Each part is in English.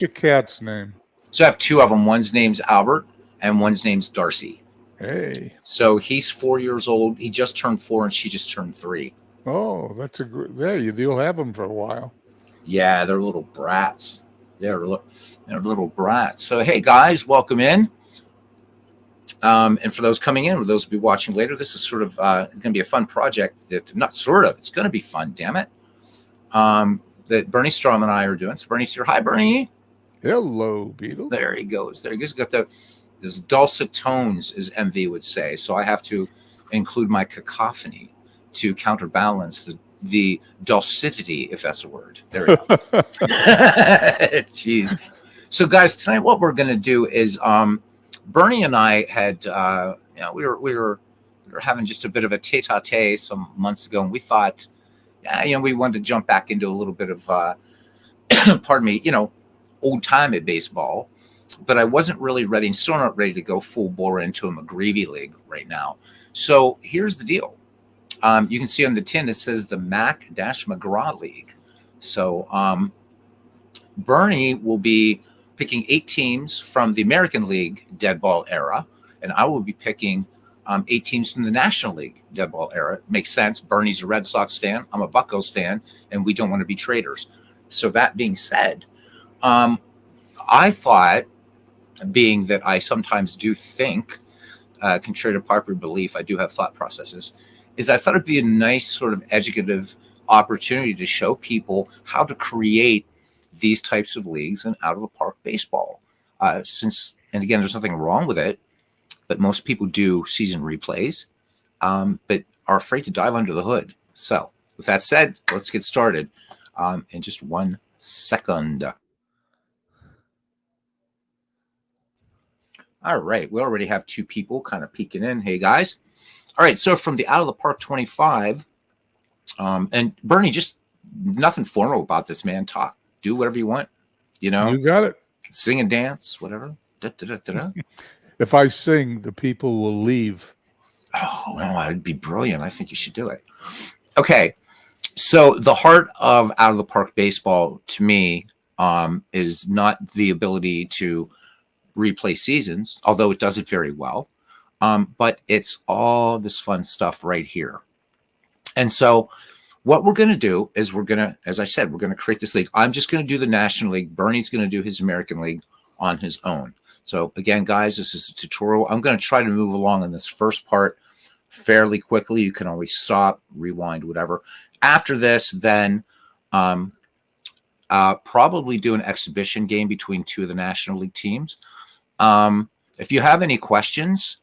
Your cat's name. So I have two of them. One's name's Albert and one's name's Darcy. Hey. So he's 4 years old. He just turned 4 and she just turned 3. Oh, that's a good. There, you'll have them for a while. Yeah, they're little brats. They're little brats. So hey guys, welcome in. And for those coming in or those will be watching later, this is sort of going to be a fun project. That not sort of. It's going to be fun. Damn it. That Bernie Stroum and I are doing. So Bernie's here. Hi, Bernie. Hello, Beetle. There he goes. There he goes. Got this dulcet tones, as MV would say. So I have to include my cacophony to counterbalance the dulcity, if that's a word. There we go. Jeez. So guys, tonight what we're going to do is Bernie and I had we were having just a bit of a tete-a-tete some months ago, and we thought, we wanted to jump back into a little bit of pardon me, old time at baseball, but I wasn't really ready and still not ready to go full bore into a McGreevy league right now. So here's the deal. You can see on the tin, it says the Mack-McGraw League. So Bernie will be picking 8 teams from the American League dead ball era, and I will be picking 8 teams from the National League dead ball era. It makes sense. Bernie's a Red Sox fan. I'm a Buccos fan, and we don't want to be traitors. So that being said, I thought, being that I sometimes do think, contrary to popular belief, I do have thought processes, is I thought it'd be a nice sort of educative opportunity to show people how to create these types of leagues and out of the park baseball. And again, there's nothing wrong with it, but most people do season replays, but are afraid to dive under the hood. So with that said, let's get started in just 1 second. All right, we already have 2 people kind of peeking in. Hey guys. All right, so from the Out of the Park 25, and Bernie, just nothing formal about this, man. Talk, do whatever you want. You got it. Sing and dance, whatever. Da, da, da, da, da. If I sing, the people will leave. Oh, well, that'd be brilliant. I think you should do it. Okay, so the heart of Out of the Park baseball, to me, is not the ability to replay seasons, although it does it very well. But it's all this fun stuff right here. And so what we're going to do is as I said, we're going to create this league. I'm just going to do the National League. Bernie's going to do his American League on his own. So again, guys, this is a tutorial. I'm going to try to move along in this first part fairly quickly. You can always stop, rewind, whatever. After this, then probably do an exhibition game between 2 of the National League teams. If you have any questions,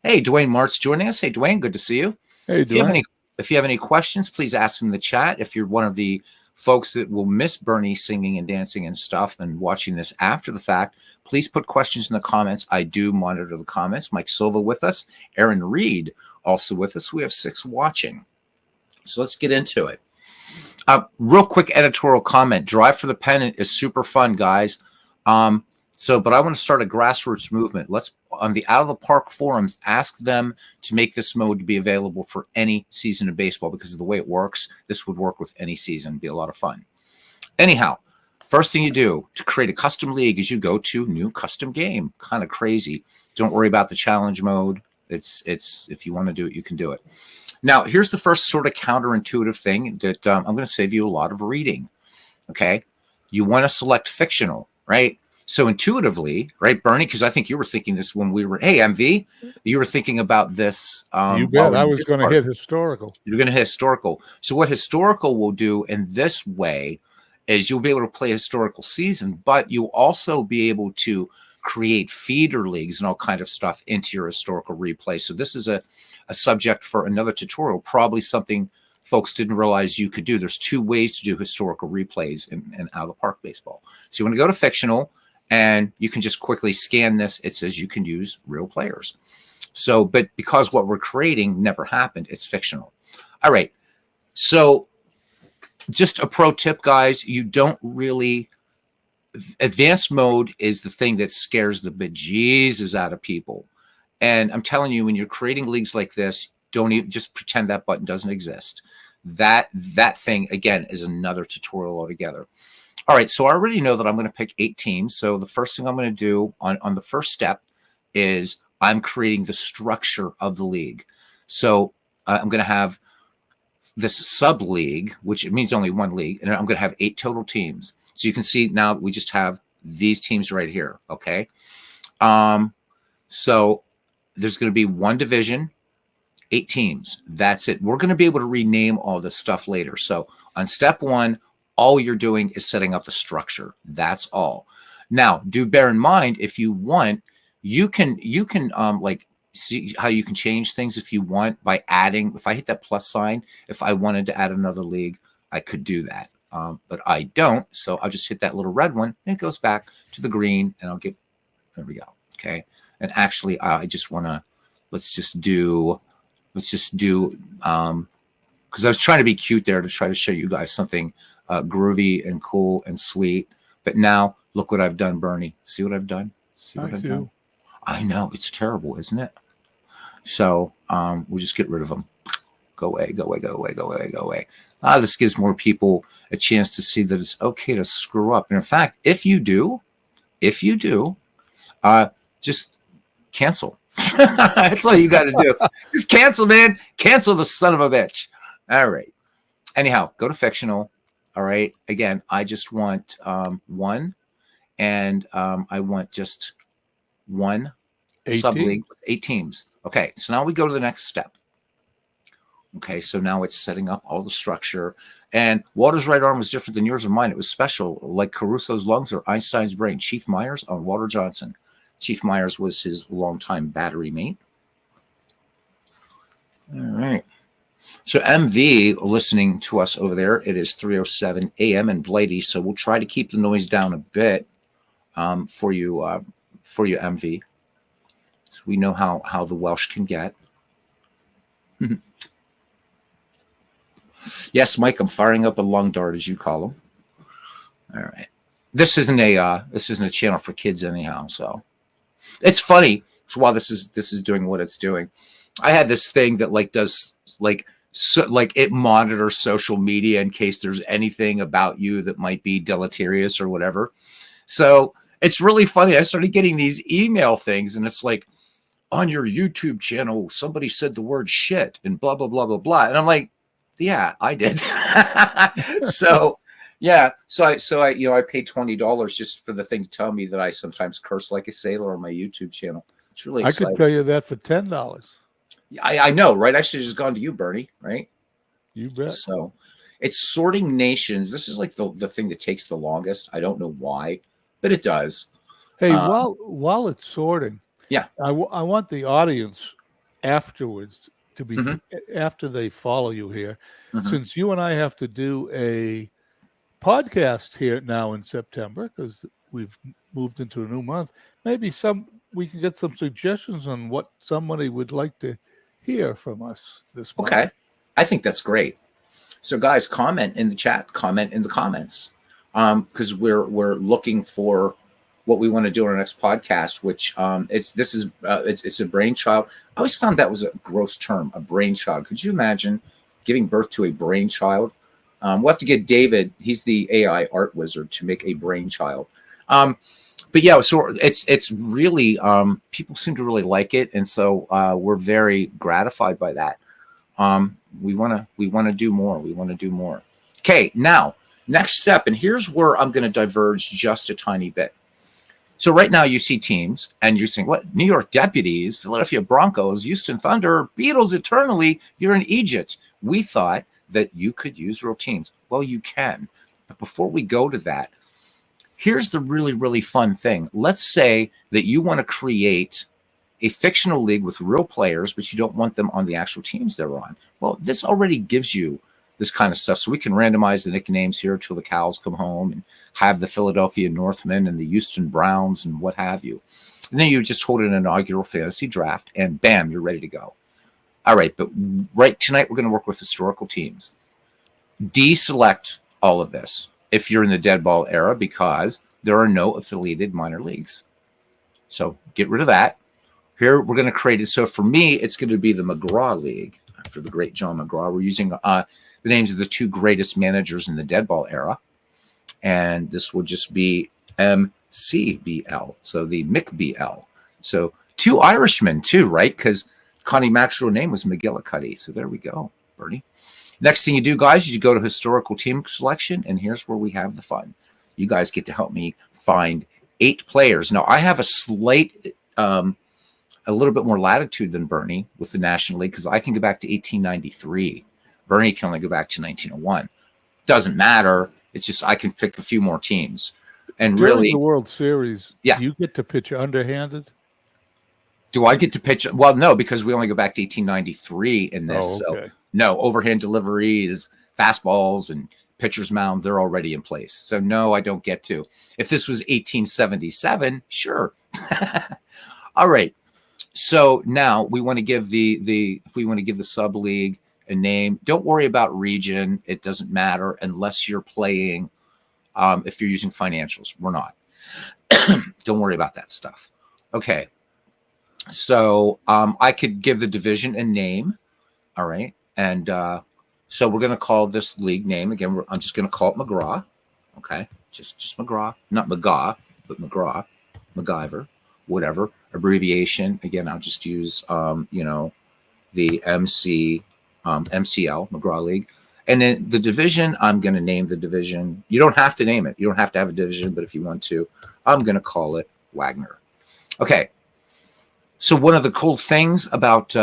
hey, Dwayne Mart's joining us. Hey, Dwayne, good to see you. Hey, Dwayne. If you have any questions, please ask them in the chat. If you're one of the folks that will miss Bernie singing and dancing and stuff and watching this after the fact, please put questions in the comments. I do monitor the comments. Mike Silva with us. Aaron Reed also with us. We have 6 watching. So let's get into it. Real quick editorial comment. Drive for the Pennant is super fun, guys. But I want to start a grassroots movement. Let's, on the Out of the Park forums, ask them to make this mode to be available for any season of baseball, because of the way it works. This would work with any season. Be a lot of fun. Anyhow, first thing you do to create a custom league is you go to new custom game. Kind of crazy. Don't worry about the challenge mode. It's if you want to do it, you can do it. Now, here's the first sort of counterintuitive thing that I'm going to save you a lot of reading. Okay, you want to select fictional, right? So intuitively, right, Bernie, because I think you were thinking this when we were, hey, MV, you were thinking about this. You bet. I was going to hit historical. You're going to hit historical. So what historical will do in this way is you'll be able to play a historical season, but you'll also be able to create feeder leagues and all kind of stuff into your historical replay. So this is a subject for another tutorial, probably something folks didn't realize you could do. There's 2 ways to do historical replays in Out of the Park baseball. So you want to go to fictional, and you can just quickly scan this. It says you can use real players. So, but because what we're creating never happened, it's fictional. All right. So just a pro tip, guys, you don't really, advanced mode is the thing that scares the bejesus out of people. And I'm telling you, when you're creating leagues like this, don't even just pretend that button doesn't exist. That thing, again, is another tutorial altogether. All right, so I already know that I'm going to pick 8 teams. So the first thing I'm going to do on the first step is I'm creating the structure of the league. So I'm going to have this sub league, which it means only one league, and I'm going to have 8 total teams. So you can see now we just have these teams right here. Okay. So there's going to be one division, 8 teams. That's it. We're going to be able to rename all this stuff later. So on step 1, all you're doing is setting up the structure. That's all. Now, do bear in mind, if you want, you can like see how you can change things if you want by adding. If I hit that plus sign, if I wanted to add another league, I could do that. But I don't. So I'll just hit that little red one and it goes back to the green and I'll get, there we go. Okay. And actually, I just want to, let's just do, because I was trying to be cute there to try to show you guys something groovy and cool and sweet. But now look what I've done, Bernie. See what I've done? See what I've done? I know, it's terrible, isn't it? So we'll just get rid of them. Go away, go away, go away, go away, go away. This gives more people a chance to see that it's okay to screw up. And in fact, if you do, just cancel. That's all you got to do. Just cancel, man. Cancel the son of a bitch. All right. Anyhow, go to fictional. All right. Again, I just want 1, and I want just 1 sub-league with 8 teams. Okay. So now we go to the next step. Okay. So now it's setting up all the structure. And Walter's right arm was different than yours or mine. It was special, like Caruso's lungs or Einstein's brain. Chief Myers on Walter Johnson. Chief Myers was his longtime battery mate. All right. So MV listening to us over there, it is 3:07 a.m. in Blighty. So we'll try to keep the noise down a bit for you, MV. So we know how the Welsh can get. Yes, Mike, I'm firing up a lung dart, as you call them. All right. This isn't a channel for kids anyhow, so. It's funny. So while this is doing what it's doing, I had this thing that does it monitors social media in case there's anything about you that might be deleterious or whatever. So it's really funny. I started getting these email things, and it's like, on your YouTube channel, somebody said the word shit and blah blah blah blah blah, and I'm like, yeah, I did. So. Yeah, so I paid $20 just for the thing to tell me that I sometimes curse like a sailor on my YouTube channel. It's really exciting. I could tell you that for $10. I know, right? I should have just gone to you, Bernie, right? You bet. So it's sorting nations. This is like the thing that takes the longest. I don't know why, but it does. Hey, while it's sorting, yeah, I want the audience afterwards to be after they follow you here, since you and I have to do a podcast here now in September because we've moved into a new month. Maybe we can get some suggestions on what somebody would like to hear from us this month. Okay, I think that's great. So, guys, comment in the chat, comment in the comments, because we're looking for what we want to do on our next podcast. Which it's a brainchild. I always found that was a gross term, a brainchild. Could you imagine giving birth to a brainchild? We'll have to get David. He's the AI art wizard to make a brainchild. But yeah, so it's really people seem to really like it, and so we're very gratified by that. We want to do more. We want to do more. Okay, now next step, and here's where I'm going to diverge just a tiny bit. So right now you see teams, and you're saying, "What? New York Deputies, Philadelphia Broncos, Houston Thunder, Beatles eternally? You're in Egypt." We thought that you could use real teams. Well, you can. But before we go to that, here's the really, really fun thing. Let's say that you want to create a fictional league with real players, but you don't want them on the actual teams they're on. Well, this already gives you this kind of stuff. So we can randomize the nicknames here till the cows come home and have the Philadelphia Northmen and the Houston Browns and what have you. And then you just hold an inaugural fantasy draft and bam, you're ready to go. All right, but right tonight we're going to work with historical teams. Deselect all of this if you're in the dead ball era because there are no affiliated minor leagues. So get rid of that. Here we're going to create it. So for me, it's going to be the McGraw League after the great John McGraw. We're using the names of the 2 greatest managers in the dead ball era. and this will just be MCBL. So the McBL. So 2 Irishmen too, right? Because Connie Mack's real name was McGillicuddy. So there we go, Bernie. Next thing you do, guys, is you go to historical team selection, and here's where we have the fun. You guys get to help me find 8 players. Now, I have a slight, a little bit more latitude than Bernie with the National League because I can go back to 1893. Bernie can only go back to 1901. Doesn't matter. It's just I can pick a few more teams. And During really, the World Series, yeah. Do you get to pitch underhanded? Do I get to pitch? Well, no, because we only go back to 1893 in this. Oh, okay. So no, overhand deliveries, fastballs, and pitcher's mound, they're already in place. So no, I don't get to. If this was 1877, sure. All right. So now we want to give if we want to give the sub league a name, don't worry about region. It doesn't matter unless you're playing. If you're using financials, we're not. Don't worry about that stuff. Okay. So I could give the division a name. All right. And so we're going to call this league name. Again, I'm just going to call it McGraw. Okay. Just McGraw. Not McGaw, but McGraw. MacGyver. Whatever. Abbreviation. Again, I'll just use, the MCL, McGraw League. And then the division, I'm going to name the division. You don't have to name it. You don't have to have a division, but if you want to, I'm going to call it Wagner. Okay. So one of the cool things about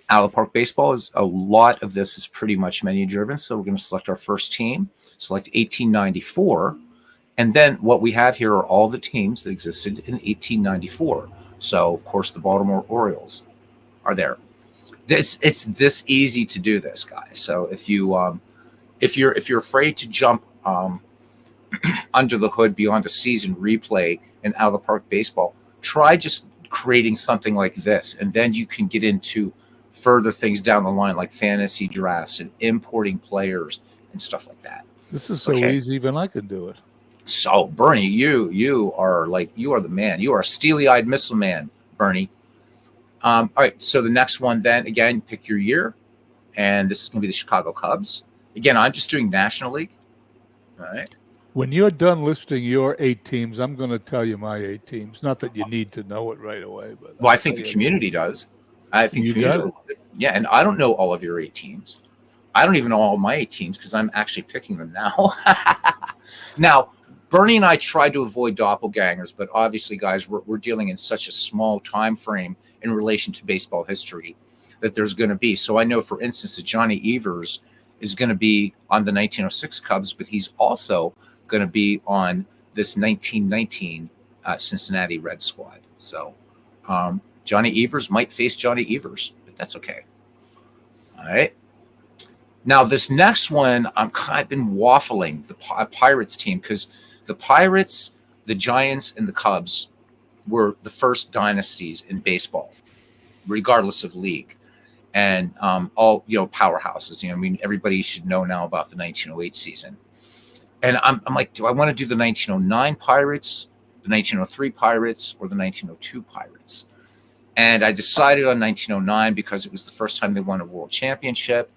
out of the park baseball is a lot of this is pretty much menu driven. So we're going to select our first team, select 1894. And then what we have here are all the teams that existed in 1894. So of course the Baltimore Orioles are there. It's this easy to do this, guys. So if you're afraid to jump under the hood beyond a season replay and out of the park baseball, try just creating something like this, and then you can get into further things down the line like fantasy drafts and importing players and stuff like that. This is so easy, even I could do it. So Bernie, you are the man. You are a steely-eyed missile man, Bernie. All right, so the next one then, again, pick your year, and this is going to be the Chicago Cubs. Again, I'm just doing National League. All right. When you're done listing your 8 teams, I'm going to tell you my 8 teams. Not that you need to know it right away, but well, I think the community does. I think you community got it. will love it. Yeah, and I don't know all of your 8 teams. I don't even know all of my 8 teams because I'm actually picking them now. Now, Bernie and I tried to avoid doppelgangers, but obviously, guys, we're dealing in such a small time frame in relation to baseball history that there's going to be. So I know, for instance, that Johnny Evers is going to be on the 1906 Cubs, but he's also going to be on this 1919 Cincinnati Red squad. So Johnny Evers might face Johnny Evers, but that's okay. All right. Now, this next one, I've been waffling the Pirates team because the Pirates, the Giants, and the Cubs were the first dynasties in baseball, regardless of league, and all powerhouses. I mean, everybody should know now about the 1908 season. And I'm like, do I want to do the 1909 Pirates, the 1903 Pirates, or the 1902 Pirates? And I decided on 1909 because it was the first time they won a world championship.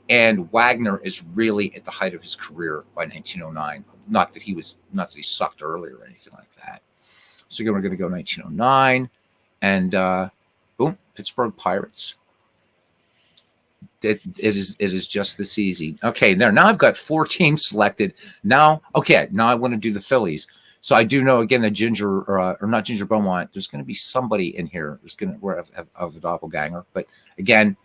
And Wagner is really at the height of his career by 1909. Not that he sucked earlier or anything like that. So again, we're going to go 1909, and boom, Pittsburgh Pirates. It is just this easy. Okay, there. Now I've got 4 teams selected. Now I want to do the Phillies. So I do know, again, that Ginger, or not Ginger Beaumont, there's going to be somebody in here who's going to have the doppelganger. But again,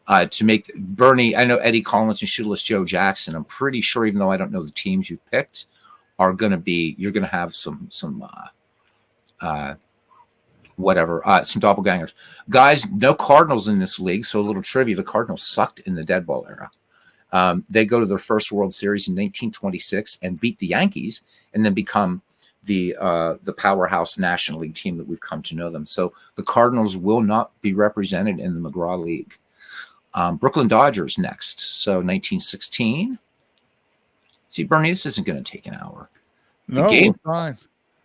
to make Bernie, I know Eddie Collins and Shoeless Joe Jackson. I'm pretty sure, even though I don't know the teams you've picked, you're going to have some doppelgangers. Guys, no Cardinals in this league, so a little trivia. The Cardinals sucked in the dead ball era. They go to their first World Series in 1926 and beat the Yankees, and then become the powerhouse National League team that we've come to know them. So the Cardinals will not be represented in the McGraw League. Brooklyn Dodgers next. So 1916. See, Bernie, this isn't going to take an hour. No, we're fine.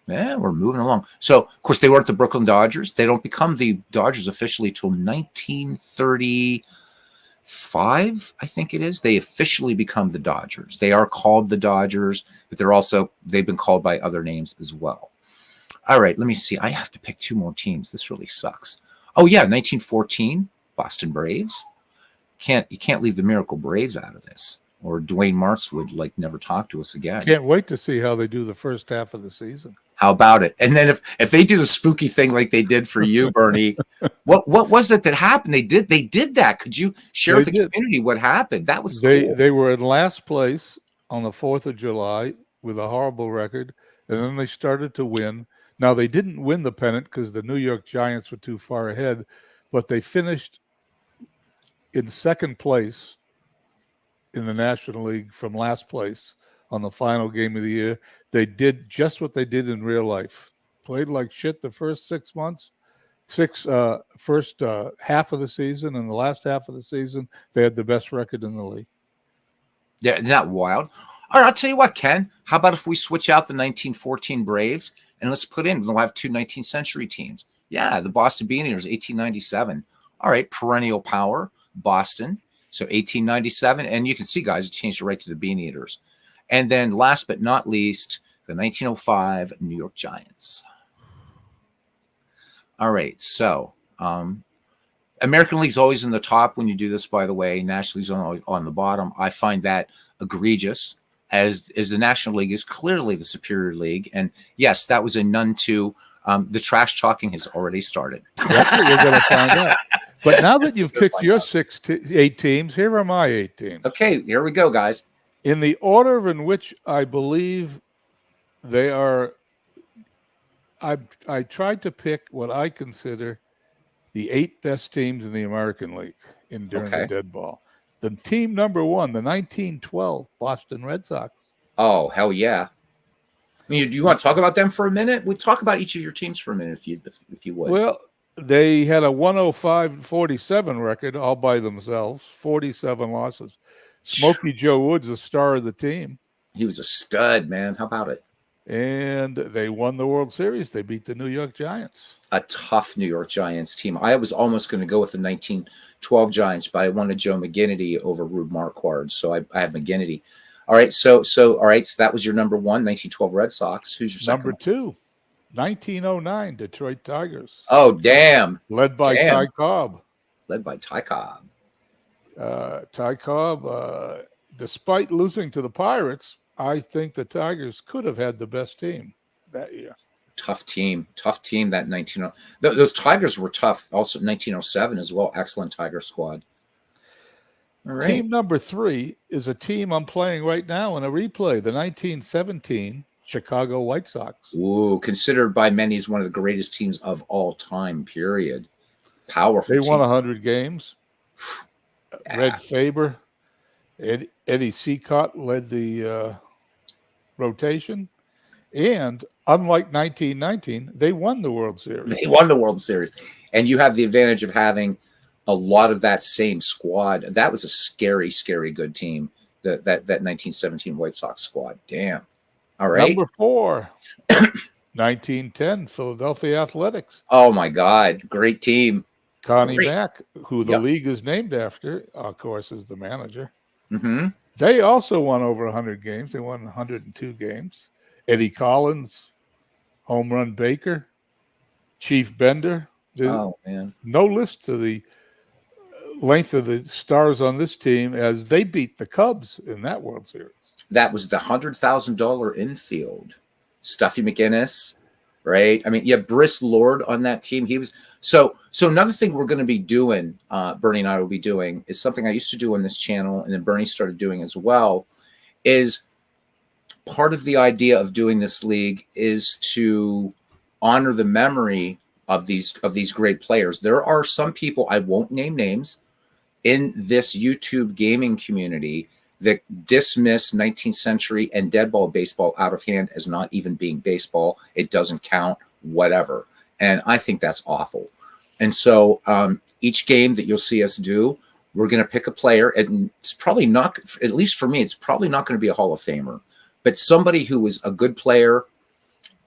Yeah, we're moving along. So, of course, they weren't the Brooklyn Dodgers. They don't become the Dodgers officially till 1930. 5, I think it is, they officially become the Dodgers. They are called the Dodgers, but they've been called by other names as well. All right, let me see. I have to pick 2 more teams. This really sucks. Oh yeah, 1914 Boston Braves. You can't leave the Miracle Braves out of this, or Dwayne Marks would never talk to us again. Can't wait to see how they do the first half of the season. How about it? And then if they do the spooky thing like they did for you, Bernie, what was it that happened? They did that. Could you share with the community what happened? That was cool. They were in last place on the 4th of July with a horrible record, and then they started to win. Now, they didn't win the pennant because the New York Giants were too far ahead, but they finished in second place in the National League from last place on the final game of the year. They did just what they did in real life. Played like shit the first 6 months, first half of the season, and the last half of the season, they had the best record in the league. Yeah, isn't that wild? All right, I'll tell you what, Ken. How about if we switch out the 1914 Braves and let's put in, we'll have 2 19th century teams. Yeah, the Boston Beaneaters, 1897. All right, perennial power, Boston. So 1897, and you can see, guys, it changed it right to the Beaneaters. And then last but not least, the 1905 New York Giants. All right, so American League's always in the top when you do this, by the way. National League's on the bottom. I find that egregious, as the National League is clearly the superior league. And yes, that was a none to the trash talking has already started. That's what you're going to find out. But now that you've picked your 8 teams, here are my 8 teams. Okay, here we go, guys. In the order in which I believe they are, I tried to pick what I consider the 8 best teams in the American League during the dead ball. The team number 1, the 1912 Boston Red Sox. Oh, hell yeah. I mean, do you want to talk about them for a minute? We'll talk about each of your teams for a minute, if you would. Well, they had a 105-47 record all by themselves, 47 losses. Smokey Joe Woods, the star of the team. He was a stud, man. How about it? And they won the World Series. They beat the New York Giants. A tough New York Giants team. I was almost going to go with the 1912 Giants, but I wanted Joe McGinnity over Rube Marquard, so I have McGinnity. All right, so that was your number 1, 1912 Red Sox. Who's your second? Number 2, 1909 Detroit Tigers. Oh, damn. Led by Ty Cobb. Ty Cobb, despite losing to the Pirates, I think the Tigers could have had the best team that year. Tough team that 19. Those Tigers were tough. Also 1907 as well. Excellent Tiger squad. All right. Team number 3 is a team I'm playing right now in a replay. The 1917 Chicago White Sox. Ooh, considered by many as one of the greatest teams of all time. Period. Powerful. They won 100 games. Yeah. Red Faber, Eddie Seacott led the rotation, and unlike 1919, they won the World Series. And you have the advantage of having a lot of that same squad. That was a scary, scary good team. That 1917 White Sox squad. Damn. All right. Number 4, 1910 Philadelphia Athletics. Oh my God, great team. Connie Mack, who the league is named after, of course, is the manager. Mm-hmm. They also won over 100 games. They won 102 games. Eddie Collins, Home Run Baker, Chief Bender. Oh, man. No list to the length of the stars on this team as they beat the Cubs in that World Series. That was the $100,000 infield. Stuffy McInnes, right? I mean, you have Briss Lord on that team. He was so another thing we're going to be doing, Bernie and I will be doing, is something I used to do on this channel, and then Bernie started doing as well, is part of the idea of doing this league is to honor the memory of these great players. There are some people, I won't name names, in this YouTube gaming community that dismiss 19th century and dead ball baseball out of hand as not even being baseball. It doesn't count, whatever. And I think that's awful. And so each game that you'll see us do, we're going to pick a player, and it's probably not, at least for me, it's probably not going to be a Hall of Famer, but somebody who was a good player.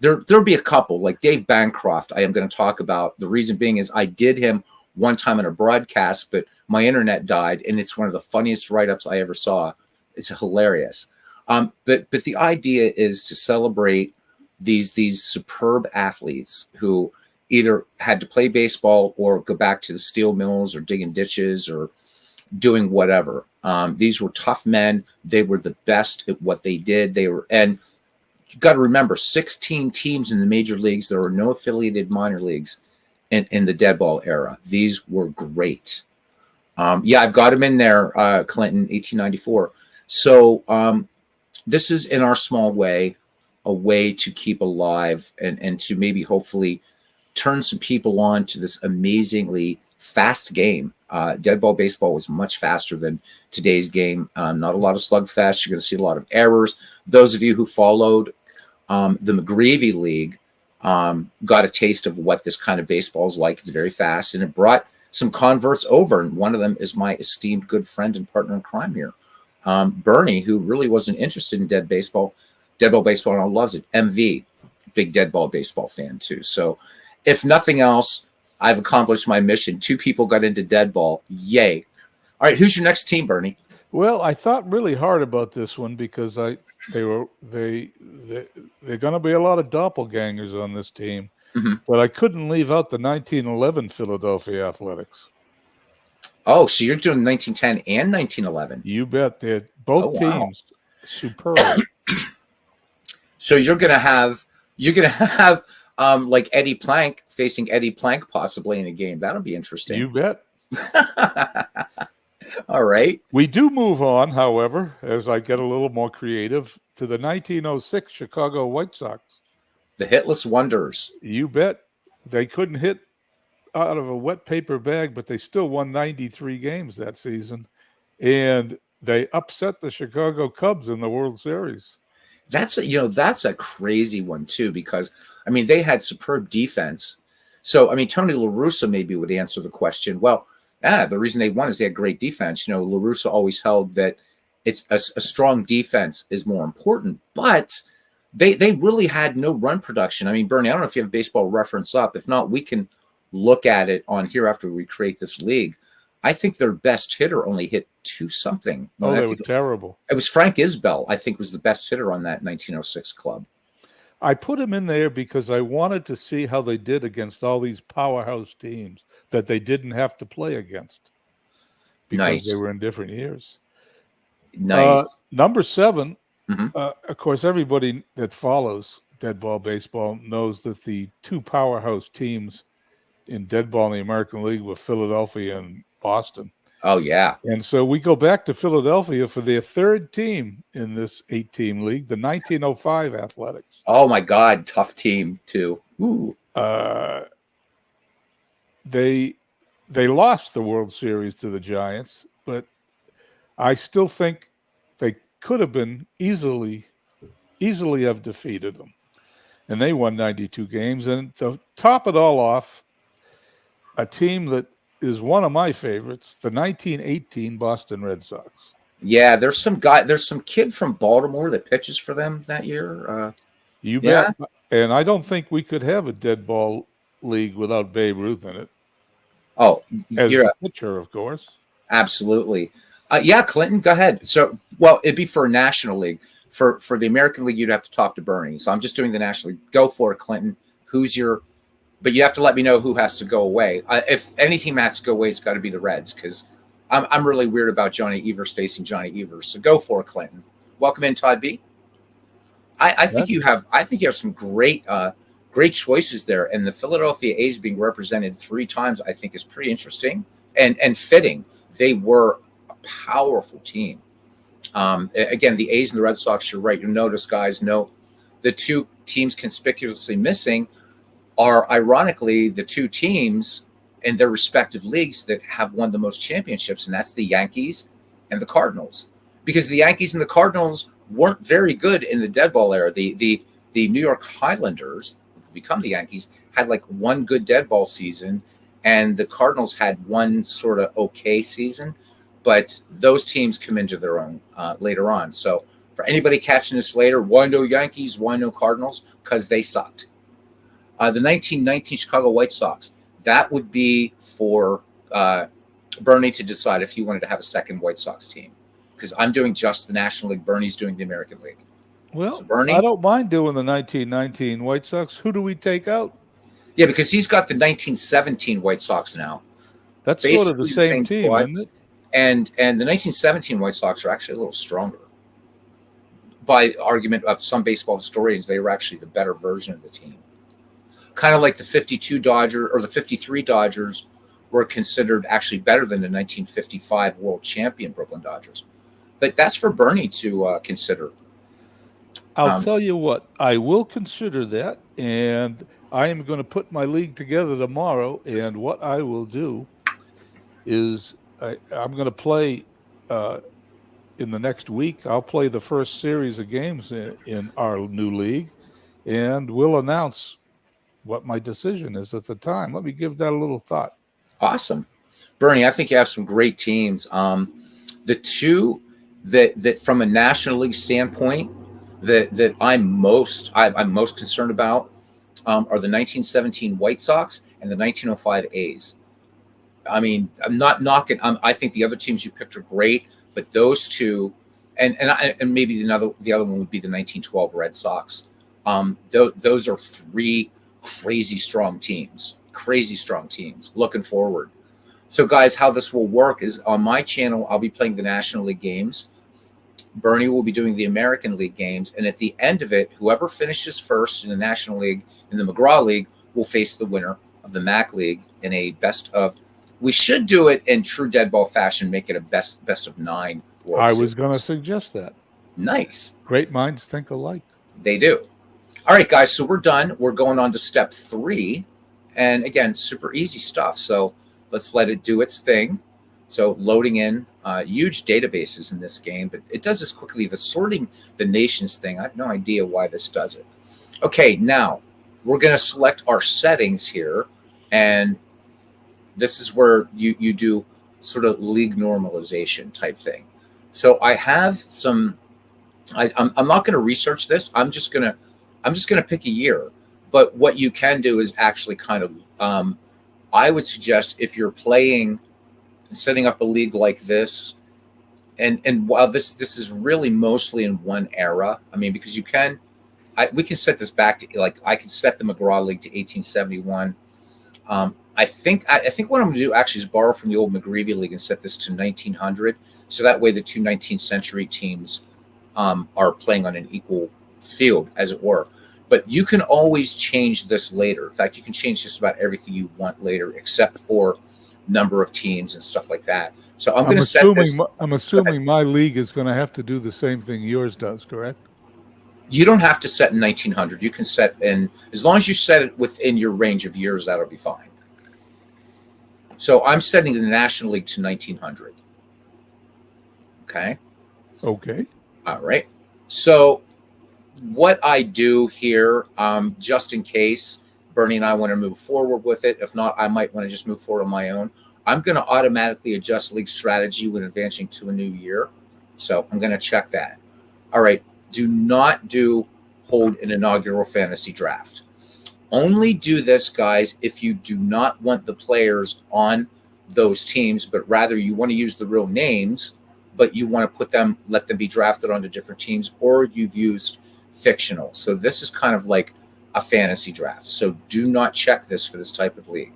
There'll be a couple, like Dave Bancroft I am going to talk about. The reason being is I did him one time in a broadcast, but my internet died, and it's one of the funniest write-ups I ever saw. It's hilarious. But the idea is to celebrate these superb athletes who either had to play baseball or go back to the steel mills or digging ditches or doing whatever. These were tough men. They were the best at what they did. And you got to remember, 16 teams in the major leagues. There were no affiliated minor leagues in the dead ball era. These were great. I've got them in there, Clinton, 1894. So this is, in our small way, a way to keep alive and to maybe hopefully turn some people on to this amazingly fast game. Dead ball baseball was much faster than today's game. Not a lot of slugfest. You're going to see a lot of errors. Those of you who followed the McGreevy League got a taste of what this kind of baseball is like. It's very fast, and it brought some converts over, and one of them is my esteemed good friend and partner in crime here, Bernie, who really wasn't interested in dead ball baseball, and loves it. MV, big dead ball baseball fan too. So if nothing else, I've accomplished my mission. 2 people got into dead ball. Yay. All right, who's your next team, Bernie? Well, I thought really hard about this one because they're going to be a lot of doppelgangers on this team, but I couldn't leave out the 1911 Philadelphia Athletics. Oh, so you're doing 1910 and 1911. You bet. They're both teams superb. So you're gonna have like Eddie Plank facing Eddie Plank possibly in a game. That'll be interesting. You bet. All right. We do move on, however, as I get a little more creative, to the 1906 Chicago White Sox. The hitless wonders. You bet. They couldn't hit out of a wet paper bag, but they still won 93 games that season. And they upset the Chicago Cubs in the World Series. That's a crazy one too, because I mean they had superb defense. So I mean Tony La Russa maybe would answer the question. Well, the reason they won is they had great defense. La Russa always held that it's a strong defense is more important, but they really had no run production. I mean, Bernie, I don't know if you have Baseball Reference up. If not, we can look at it on here after we create this league. I think their best hitter only hit 2-something. Oh, they were terrible. It was Frank Isbell, I think, was the best hitter on that 1906 club. I put him in there because I wanted to see how they did against all these powerhouse teams that they didn't have to play against because they were in different years. Nice. Number 7, of course, everybody that follows dead ball baseball knows that the 2 powerhouse teams in dead ball in the American League were Philadelphia and Boston. Oh, yeah. And so we go back to Philadelphia for their 3rd team in this 8-team league, the 1905 Athletics. Oh, my God. Tough team, too. Ooh. They lost the World Series to the Giants, but I still think they could have been easily have defeated them. And they won 92 games. And to top it all off, a team that is one of my favorites, the 1918 Boston Red Sox. Yeah, there's some kid from Baltimore that pitches for them that year. You bet. And I don't think we could have a dead ball league without Babe Ruth in it. Oh, you're a pitcher, of course. Absolutely. Yeah, Clinton, go ahead. So, well, it'd be for a National League. For the American League, you'd have to talk to Bernie. So I'm just doing the National League. Go for it, Clinton. But you have to let me know who has to go away. If any team has to go away, it's got to be the Reds because I'm really weird about Johnny Evers facing Johnny Evers. So go for it, Clinton. Welcome in, Todd B. I think you have some great choices there, and the Philadelphia A's being represented 3 times I think is pretty interesting and fitting. They were a powerful team. Again, the A's and the Red Sox, you're right. You'll notice, guys, the 2 teams conspicuously missing are ironically the 2 teams in their respective leagues that have won the most championships, and that's the Yankees and the Cardinals. Because the Yankees and the Cardinals weren't very good in the dead ball era. The New York Highlanders, who become the Yankees, had like 1 good dead ball season, and the Cardinals had 1 sort of okay season. But those teams come into their own later on. So for anybody catching this later, why no Yankees, why no Cardinals? Because they sucked. The 1919 Chicago White Sox, that would be for Bernie to decide if he wanted to have a second White Sox team, because I'm doing just the National League. Bernie's doing the American League. Well, so Bernie, I don't mind doing the 1919 White Sox. Who do we take out? Yeah, because he's got the 1917 White Sox now. That's Basically sort of the same team, squad. isn't it? And the 1917 White Sox are actually a little stronger. By argument of some baseball historians, they were actually the better version of the team. Kind of like the 52 Dodgers or the 53 Dodgers were considered actually better than the 1955 world champion Brooklyn Dodgers. But that's for Bernie to consider. I'll tell you what, I will consider that, and I am going to put my league together tomorrow, and what I will do is I'm going to play in the next week. I'll play the first series of games in our new league, and we'll announce what my decision is at the time. Let me give that a little thought. Awesome. Bernie, I think you have some great teams. The two that from a National League standpoint that I'm most concerned about are the 1917 White Sox and the 1905 A's. I mean, I'm not knocking. I think the other teams you picked are great, but those two, and maybe the other one would be the 1912 Red Sox. Those are three crazy strong teams. Looking forward. So, guys, how this will work is on my channel, I'll be playing the National League games. Bernie will be doing the American League games, and at the end of it, whoever finishes first in the National League in the McGraw League will face the winner of the Mack League in a best of. We should do it in true deadball fashion, make it a best of 9. I was going to suggest that. Nice. Great minds think alike. They do. All right, guys. So we're done. We're going on to step 3, and again, super easy stuff. So let's let it do its thing. So loading in huge databases in this game, but it does this quickly. The sorting the nations thing, I have no idea why this does it. Okay, now we're going to select our settings here, and this is where you do sort of league normalization type thing. So I have some. I'm not going to research this. I'm just gonna pick a year. But what you can do is actually kind of. I would suggest if you're playing, setting up a league like this, and while this is really mostly in one era. I mean, because we can set this back to, like, I can set the McGraw League to 1871. I think what I'm going to do actually is borrow from the old McGreevy League and set this to 1900. So that way the two 19th century teams are playing on an equal field, as it were. But you can always change this later. In fact, you can change just about everything you want later, except for number of teams and stuff like that. So I'm going to set this. I'm assuming my league is going to have to do the same thing yours does, correct? You don't have to set in 1900. You can set in, as long as you set it within your range of years, that'll be fine. So I'm setting the National League to 1900. Okay. Okay. All right. So what I do here, just in case Bernie and I want to move forward with it, if not, I might want to just move forward on my own. I'm going to automatically adjust league strategy when advancing to a new year. So I'm going to check that. All right. Do not hold an inaugural fantasy draft. Only do this, guys, if you do not want the players on those teams, but rather you want to use the real names, but you want to let them be drafted onto different teams, or you've used fictional. So this is kind of like a fantasy draft. So do not check this for this type of league.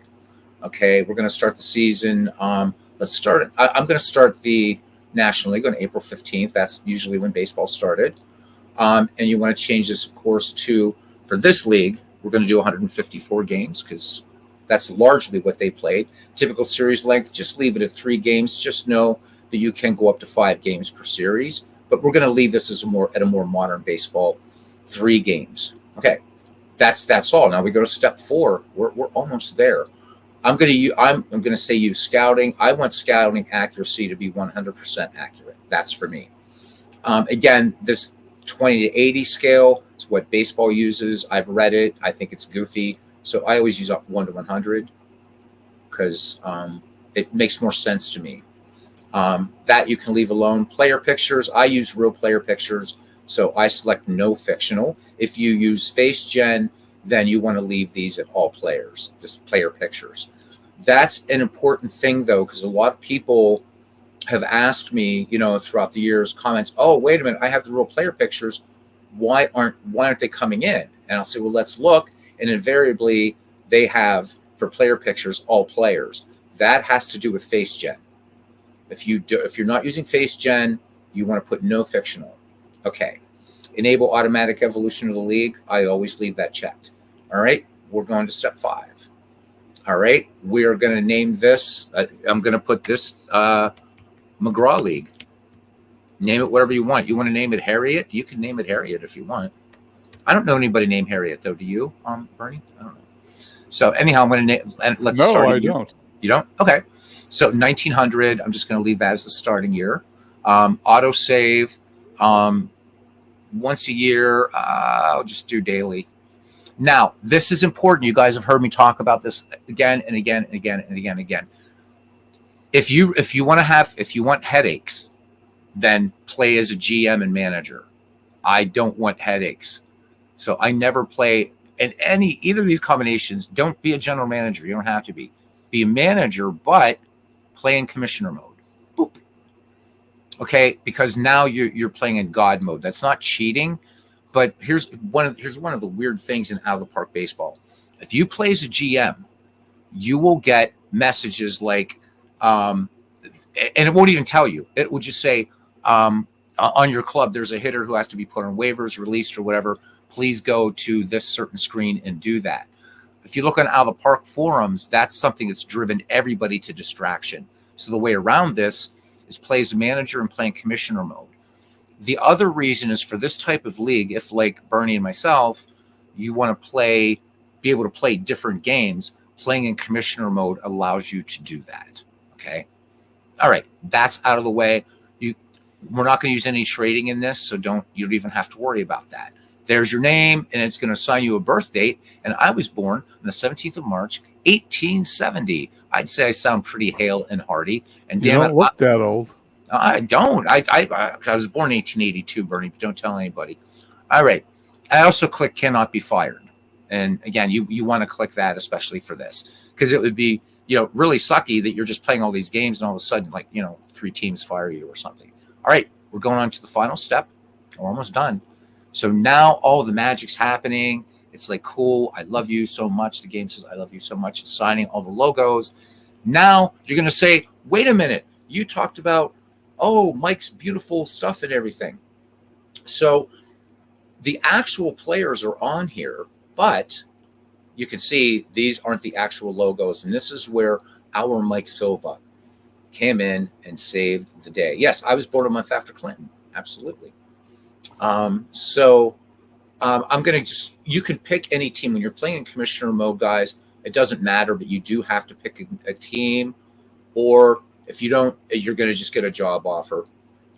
Okay, we're going to start the season. Let's start. I'm going to start the National League on April 15th. That's usually when baseball started. And you want to change this, of course, for this league, we're going to do 154 games because that's largely what they played. Typical series length, just leave it at 3 games. Just know that you can go up to 5 games per series. But we're going to leave this at a more modern baseball, 3 games. Okay, that's all. Now we go to step 4. We're almost there. I'm going to say use scouting. I want scouting accuracy to be 100% accurate. That's for me. Again, this 20 to 80 scale is what baseball uses. I've read it. I think it's goofy. So I always use 1 to 100 because it makes more sense to me. That you can leave alone. Player pictures, I use real player pictures. So I select no fictional. If you use face gen, then you want to leave these at all players, just player pictures. That's an important thing, though, because a lot of people have asked me, throughout the years, comments, oh, wait a minute, I have the real player pictures. Why aren't they coming in? And I'll say, well, let's look. And invariably, they have, for player pictures, all players. That has to do with face gen. If you're not using face gen, you want to put no fictional. Okay. Enable automatic evolution of the league. I always leave that checked. All right. We're going to step 5. All right. We are going to name this. I'm going to put this McGraw League. Name it whatever you want. You want to name it Harriet? You can name it Harriet if you want. I don't know anybody named Harriet, though. Do you, Bernie? I don't know. So anyhow, I'm going to name. Let's start. No, I don't. You don't? Okay. So 1900. I'm just going to leave that as the starting year. Auto save. Once a year. I'll just do daily. Now, this is important. You guys have heard me talk about this again and again and again and again and again. If you want headaches, then play as a GM and manager. I don't want headaches. So I never play in either of these combinations. Don't be a general manager. You don't have to be. Be a manager, but play in commissioner mode. Boop. Okay, because now you're playing in God mode. That's not cheating, but here's one of the weird things in out of the park baseball. If you play as a GM, you will get messages like, and it won't even tell you. It will just say, on your club, there's a hitter who has to be put on waivers, released, or whatever. Please go to this certain screen and do that. If you look on out of the park forums, that's something that's driven everybody to distraction. So the way around this is play as a manager and play in commissioner mode. The other reason is for this type of league, if like Bernie and myself, you want to be able to play different games, playing in commissioner mode allows you to do that. Okay. All right. That's out of the way. We're not going to use any trading in this, so you don't even have to worry about that. There's your name, and it's going to assign you a birth date. And I was born on the 17th of March, 1870. I'd say I sound pretty hale and hearty. And you don't look that old. I don't. I was born in 1882, Bernie, but don't tell anybody. All right. I also click cannot be fired. And again, you want to click that, especially for this, because it would be, really sucky that you're just playing all these games and all of a sudden, 3 teams fire you or something. All right, we're going on to the final step. We're almost done. So now all of the magic's happening. It's like, cool, I love you so much. The game says, I love you so much. It's signing all the logos. Now you're going to say, wait a minute. You talked about, Mike's beautiful stuff and everything. So the actual players are on here, but you can see these aren't the actual logos. And this is where our Mike Silva came in and saved the day. Yes, I was born a month after Clinton. Absolutely. I'm going to you can pick any team when you're playing in commissioner mode, guys. It doesn't matter, but you do have to pick a team, or if you don't, you're going to just get a job offer.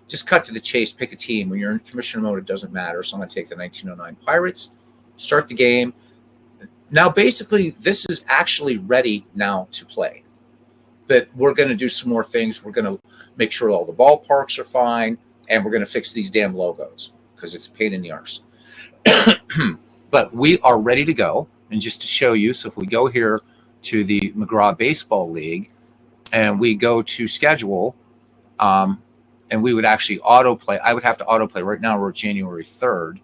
Just cut to the chase, pick a team. When you're in commissioner mode, it doesn't matter. So I'm going to take the 1909 Pirates, start the game. Now, basically, this is actually ready now to play. But we're going to do some more things. We're going to make sure all the ballparks are fine, and we're going to fix these damn logos because it's a pain in the arse. But we are ready to go. And just to show you, so if we go here to the McGraw Baseball League and we go to schedule, and we would actually autoplay. I would have to autoplay. Right now we're January 3rd.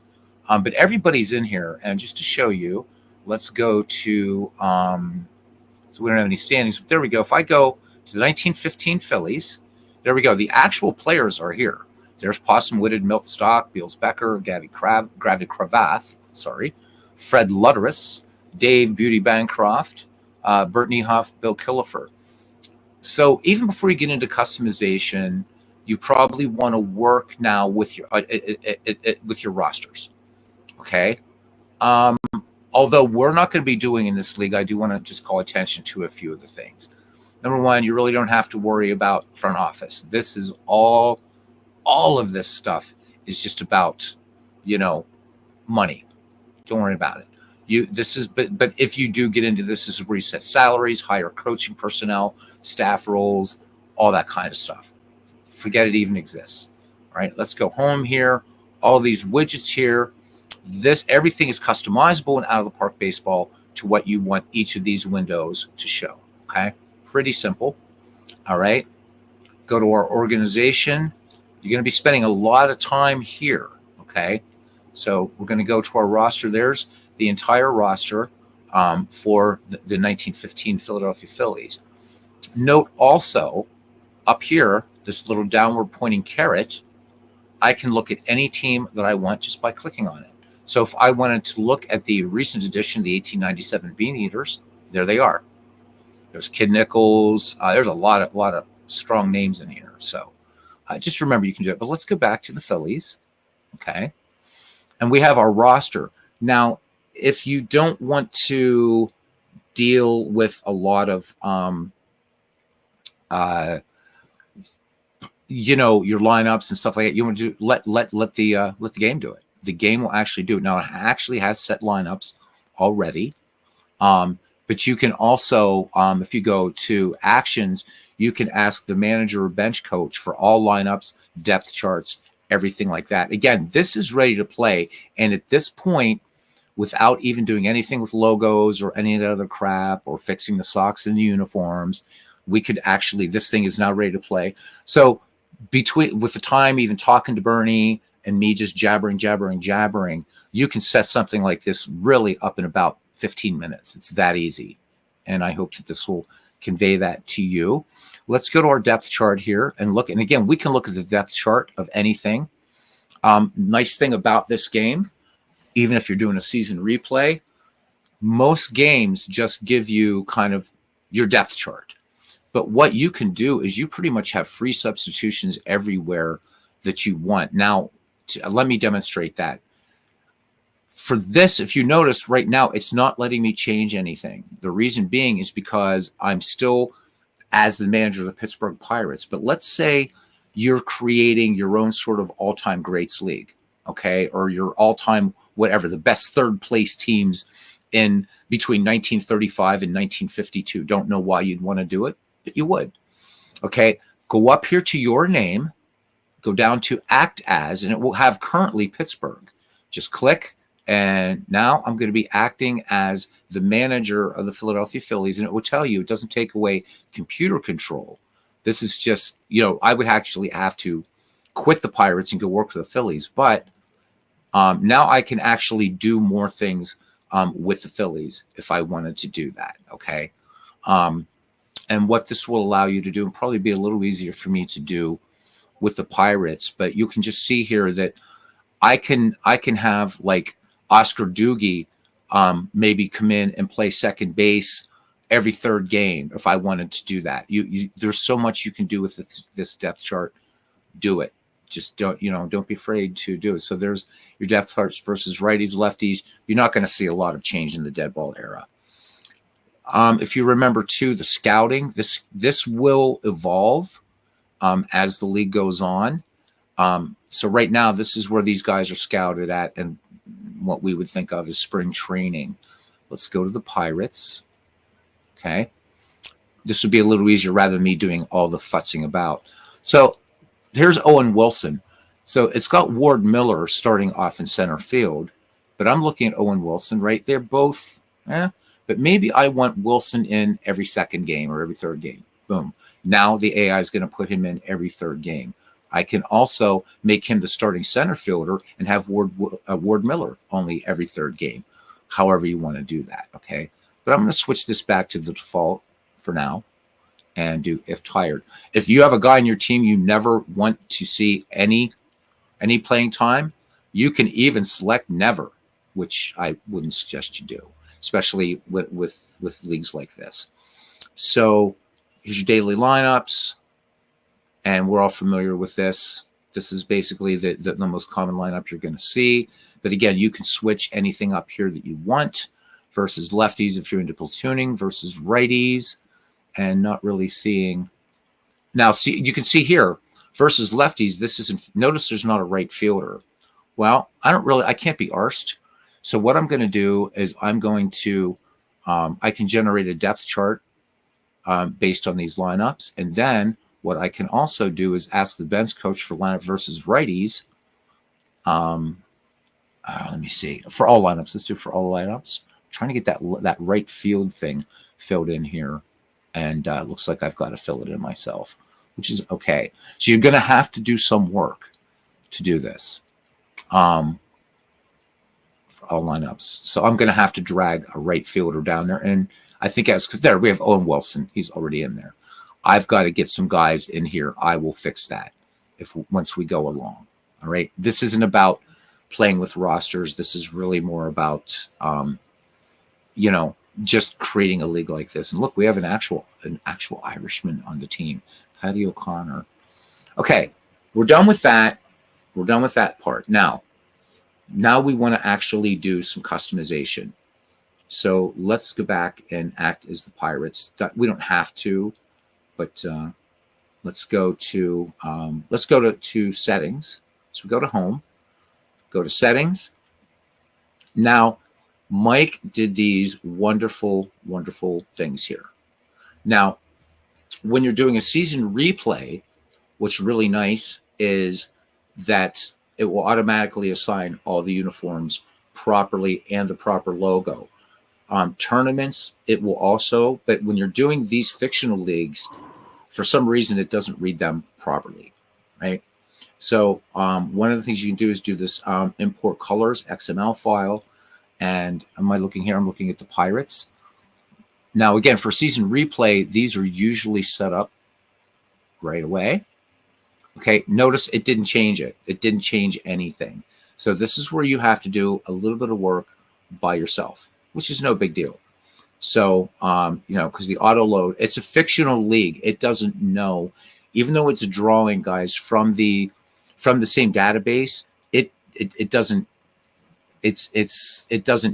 But everybody's in here. And just to show you, let's go to, so we don't have any standings. But there we go. If I go to the 1915 Phillies, there we go. The actual players are here. There's Possum Whitted, Milt Stock, Beals Becker, Gravy Cravath, Fred Lutteris, Dave Beauty Bancroft, Bert Niehoff, Bill Killefer. So even before you get into customization, you probably want to work now with your rosters. Okay. Although we're not going to be doing in this league, I do want to just call attention to a few of the things. Number one, you really don't have to worry about front office. This is all of this stuff is just about, money. Don't worry about it. But if you do get into this is where you set salaries, hire coaching personnel, staff roles, all that kind of stuff. Forget it even exists. All right, let's go home here. All these widgets here. Everything is customizable in out of the park baseball to what you want each of these windows to show. Okay. pretty simple. All right. Go to our organization. You're going to be spending a lot of time here. Okay. So we're going to go to our roster. There's the entire roster for the 1915 Philadelphia Phillies. Note also up here, this little downward pointing caret, I can look at any team that I want just by clicking on it. So if I wanted to look at the recent edition, the 1897 Bean Eaters, there they are. There's Kid Nichols. There's a lot of strong names in here. So just remember you can do it. But let's go back to the Phillies. Okay. And we have our roster. Now, if you don't want to deal with a lot of, your lineups and stuff like that, you want to do, let the game do it. The game will actually do it. Now, it actually has set lineups already. But you can also, if you go to actions, you can ask the manager or bench coach for all lineups, depth charts, everything like that. Again, this is ready to play. And at this point, without even doing anything with logos or any of that other crap or fixing the socks and the uniforms, we could actually, this thing is now ready to play. So with the time, even talking to Bernie and me just jabbering, you can set something like this really up in about 15 minutes. It's that easy. And I hope that this will convey that to you. Let's go to our depth chart here and look. And again, we can look at the depth chart of anything. Nice thing about this game, even if you're doing a season replay, most games just give you kind of your depth chart. But what you can do is you pretty much have free substitutions everywhere that you want. Now, let me demonstrate that. For this, if you notice right now, it's not letting me change anything. The reason being is because I'm still as the manager of the Pittsburgh Pirates. But let's say you're creating your own sort of all-time greats league, okay? Or your all-time whatever, the best third place teams in between 1935 and 1952. Don't know why you'd want to do it, but you would. Okay, go up here to your name, go down to act as, and it will have currently Pittsburgh. Just click, and now I'm going to be acting as the manager of the Philadelphia Phillies, and it will tell you it doesn't take away computer control. This is just, I would actually have to quit the Pirates and go work for the Phillies, but now I can actually do more things with the Phillies if I wanted to do that, okay? And what this will allow you to do, and probably be a little easier for me to do with the Pirates, but you can just see here that I can have like Oscar Doogie maybe come in and play second base every third game if I wanted to do that. There's so much you can do with this depth chart. Do it. Just don't be afraid to do it. So there's your depth charts versus righties, lefties. You're not going to see a lot of change in the dead ball era. If you remember too, the scouting, this will evolve as the league goes on. So right now, this is where these guys are scouted at, and what we would think of as spring training. Let's go to the Pirates. Okay, this would be a little easier rather than me doing all the futzing about. So here's Owen Wilson. So it's got Ward Miller starting off in center field, but I'm looking at Owen Wilson right there. Both, but maybe I want Wilson in every second game or every third game. Boom. Now the AI is going to put him in every third game. I can also make him the starting center fielder and have Ward Miller only every third game, however you want to do that, okay? But I'm going to switch this back to the default for now and do if tired. If you have a guy in your team you never want to see any playing time, you can even select never, which I wouldn't suggest you do, especially with leagues like this. So here's your daily lineups, and we're all familiar with this. This is basically the most common lineup you're going to see. But again, you can switch anything up here that you want, versus lefties if you're into platooning, versus righties, and not really seeing. Now, see, you can see here, versus lefties, this isn't, notice there's not a right fielder. Well, I can't be arsed. So what I'm going to do is I'm going to, I can generate a depth chart based on these lineups. And then what I can also do is ask the bench coach for lineup versus righties. Let me see. For all lineups. Let's do for all lineups. I'm trying to get that right field thing filled in here. and it looks like I've got to fill it in myself, which is okay. So you're going to have to do some work to do this. For all lineups. So I'm going to have to drag a right fielder down there. And I think because there we have Owen Wilson. He's already in there. I've got to get some guys in here. I will fix that once we go along. All right. This isn't about playing with rosters. This is really more about, just creating a league like this. And look, we have an actual Irishman on the team, Paddy O'Connor. Okay. We're done with that. We're done with that part. Now we want to actually do some customization. So let's go back and act as the Pirates. We don't have to, but let's go to settings. So we go to home, go to settings. Now, Mike did these wonderful, wonderful things here. Now, when you're doing a season replay, what's really nice is that it will automatically assign all the uniforms properly and the proper logo. Tournaments, it will also, but when you're doing these fictional leagues, for some reason, it doesn't read them properly, right? So one of the things you can do is do this import colors XML file. And am I looking here? I'm looking at the Pirates. Now, again, for season replay, these are usually set up right away. Okay, notice it didn't change it. It didn't change anything. So this is where you have to do a little bit of work by yourself, which is no big deal. So, because the auto load, it's a fictional league. It doesn't know, even though it's drawing guys from the same database, it doesn't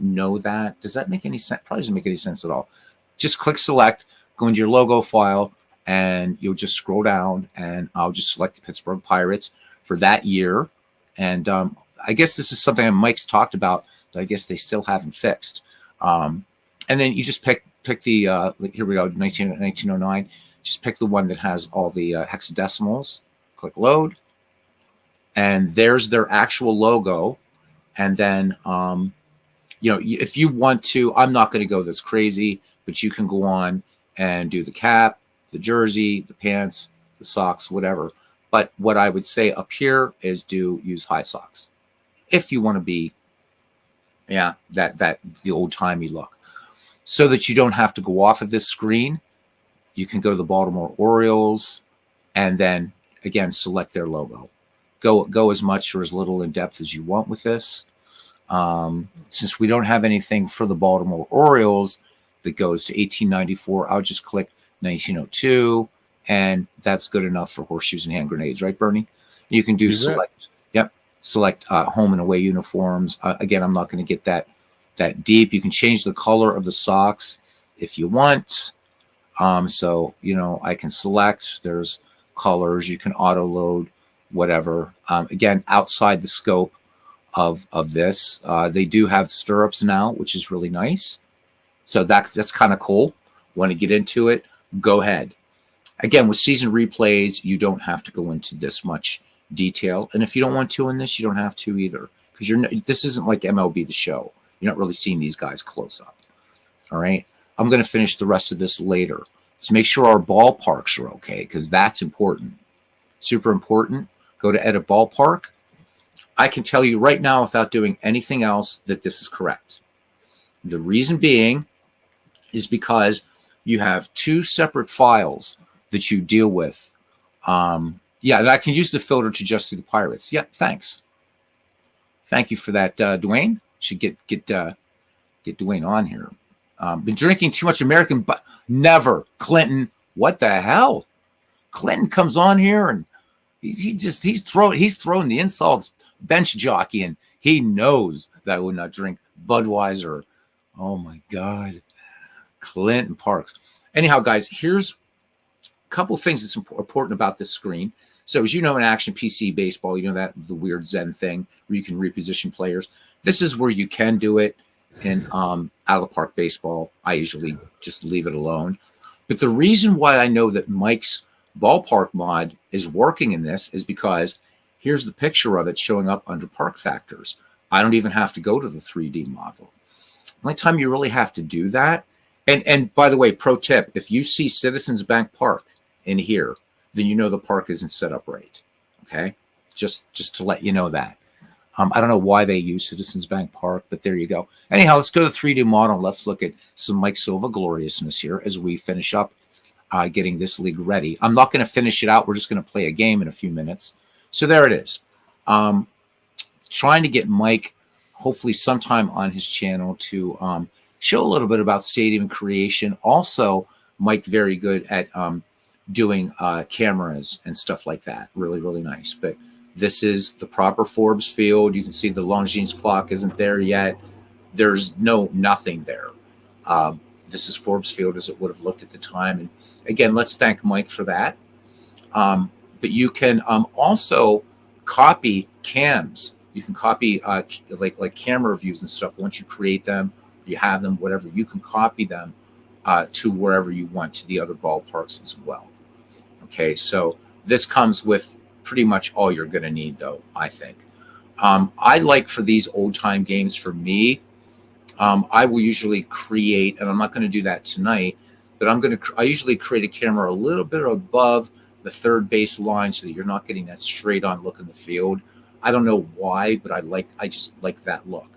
know that. Does that make any sense? Probably doesn't make any sense at all. Just click select, go into your logo file, and you'll just scroll down, and I'll just select the Pittsburgh Pirates for that year. And I guess this is something that Mike's talked about that I guess they still haven't fixed. And then you just pick the, here we go, 1909. Just pick the one that has all the hexadecimals. Click load. And there's their actual logo. And then, if you want to, I'm not going to go this crazy, but you can go on and do the cap, the jersey, the pants, the socks, whatever. But what I would say up here is use high socks if you want to be, that the old timey look, so that you don't have to go off of this screen. You can go to the Baltimore Orioles and then again select their logo. Go as much or as little in depth as you want with this. Since we don't have anything for the Baltimore Orioles that goes to 1894, I'll just click 1902, and that's good enough for horseshoes and hand grenades, right, Bernie? You can do select. Yep, select home and away uniforms. Again, I'm not going to get that deep. You can change the color of the socks if you want. So I can select. There's colors. You can auto load whatever. Again, outside the scope of this, they do have stirrups now, which is really nice. So that's kind of cool. Want to get into it? Go ahead. Again, with season replays, you don't have to go into this much detail, and if you don't want to in this, you don't have to either, because this isn't like MLB The Show. You're not really seeing these guys close up. All right. I'm going to finish the rest of this later. Let's make sure our ballparks are okay, because that's important. Super important. Go to edit ballpark. I can tell you right now without doing anything else that this is correct. The reason being is because you have two separate files that you deal with. And I can use the filter to just see the Pirates. Yeah, thanks. Thank you for that, Dwayne. Should get Dwayne on here. Been drinking too much American, but never. Clinton, what the hell? Clinton comes on here and he's throwing the insults, bench jockey, and he knows that I would not drink Budweiser. Oh my God, Clinton Parks. Anyhow, guys, here's a couple things that's important about this screen. So as you know, in Action PC Baseball, you know that the weird Zen thing where you can reposition players. This is where you can do it. In out of the park baseball, I usually just leave it alone. But the reason why I know that Mike's ballpark mod is working in this is because here's the picture of it showing up under park factors. I don't even have to go to the 3D model. The only time you really have to do that And by the way, pro tip, if you see Citizens Bank Park in here, then you know the park isn't set up right. Okay? Just to let you know that. I don't know why they use Citizens Bank Park, but there you go. Anyhow, let's go to 3D model. Let's look at some Mike Silva gloriousness here as we finish up getting this league ready. I'm not going to finish it out. We're just going to play a game in a few minutes. So there it is. Trying to get Mike, hopefully sometime on his channel, to show a little bit about stadium creation. Also, Mike very good at doing cameras and stuff like that. Really, really nice. But this is the proper Forbes field. You can see the Longines clock isn't there yet. There's nothing there. This is Forbes field as it would have looked at the time. And again, let's thank Mike for that. But you can also copy cams. You can copy like camera views and stuff. Once you create them, you have them, whatever, you can copy them to wherever you want, to the other ballparks as well. Okay, so this comes with pretty much all you're going to need, though, I think. I like, for these old-time games, for me, I will usually create, and I'm not going to do that tonight, but I usually create a camera a little bit above the third base line so that you're not getting that straight-on look in the field. I don't know why, but I just like that look.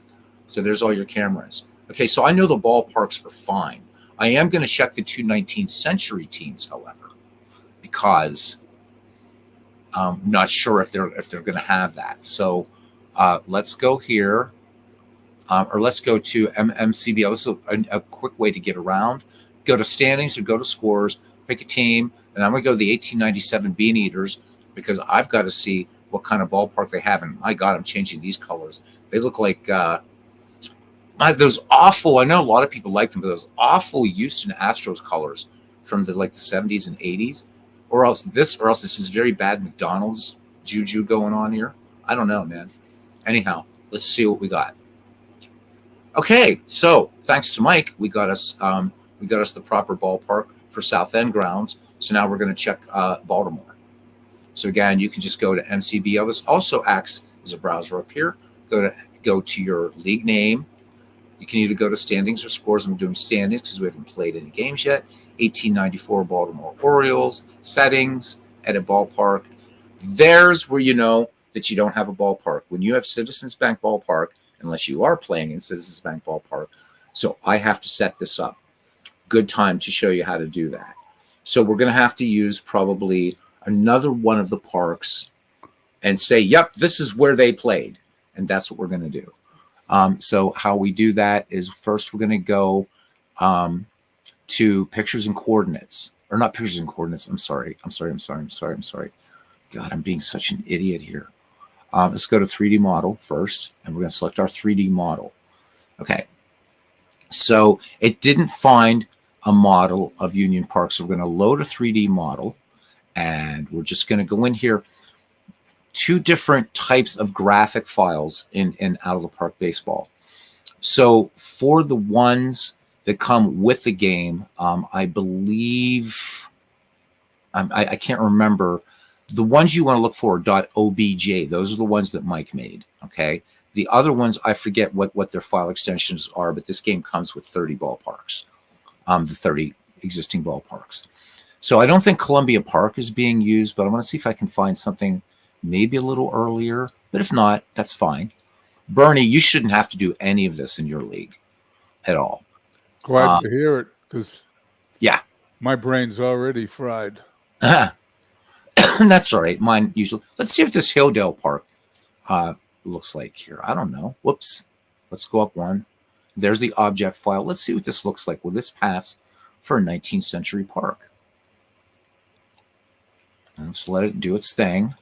So there's all your cameras. Okay, so I know the ballparks are fine. I am going to check the two 19th century teams, however, because I'm not sure if they're going to have that. So let's go here, or let's go to MCBL. This is a quick way to get around. Go to standings or go to scores, pick a team, and I'm going to go to the 1897 Bean Eaters because I've got to see what kind of ballpark they have. And my God, I'm changing these colors. They look like those awful, I know a lot of people like them, but those awful Houston Astros colors from the 70s and 80s. Or else this is very bad McDonald's juju going on here. I don't know, man. Anyhow, let's see what we got. Okay, so thanks to Mike, we got us the proper ballpark for South End grounds. So now we're going to check Baltimore. So again, you can just go to MCBL. This also acts as a browser up here. Go to your league name. You can either go to standings or scores. I'm doing standings because we haven't played any games yet. 1894 Baltimore Orioles, settings, edit ballpark. There's where you know that you don't have a ballpark. When you have Citizens Bank Ballpark, unless you are playing in Citizens Bank Ballpark. So I have to set this up. Good time to show you how to do that. So we're going to have to use probably another one of the parks and say, yep, this is where they played. And that's what we're going to do. So how we do that is first we're going to go to pictures and coordinates, or not pictures and coordinates. I'm sorry. God, I'm being such an idiot here. Let's go to 3D model first, and we're going to select our 3D model. Okay. So it didn't find a model of Union Park. So we're going to load a 3D model, and we're just going to go in here. Two different types of graphic files in Out of the Park Baseball. So for the ones that come with the game, I believe, I can't remember, the ones you want to look for are .obj. Those are the ones that Mike made, okay? The other ones, I forget what their file extensions are, but this game comes with 30 ballparks, the 30 existing ballparks. So I don't think Columbia Park is being used, but I want to see if I can find something maybe a little earlier, but if not, that's fine. Bernie, you shouldn't have to do any of this in your league at all. Glad to hear it, because yeah, my brain's already fried. That's all right. Mine usually. Let's see what this Hilldale Park looks like here. I don't know. Whoops. Let's go up one. There's the object file. Let's see what this looks like. Will this pass for a 19th century park? Let's let it do its thing.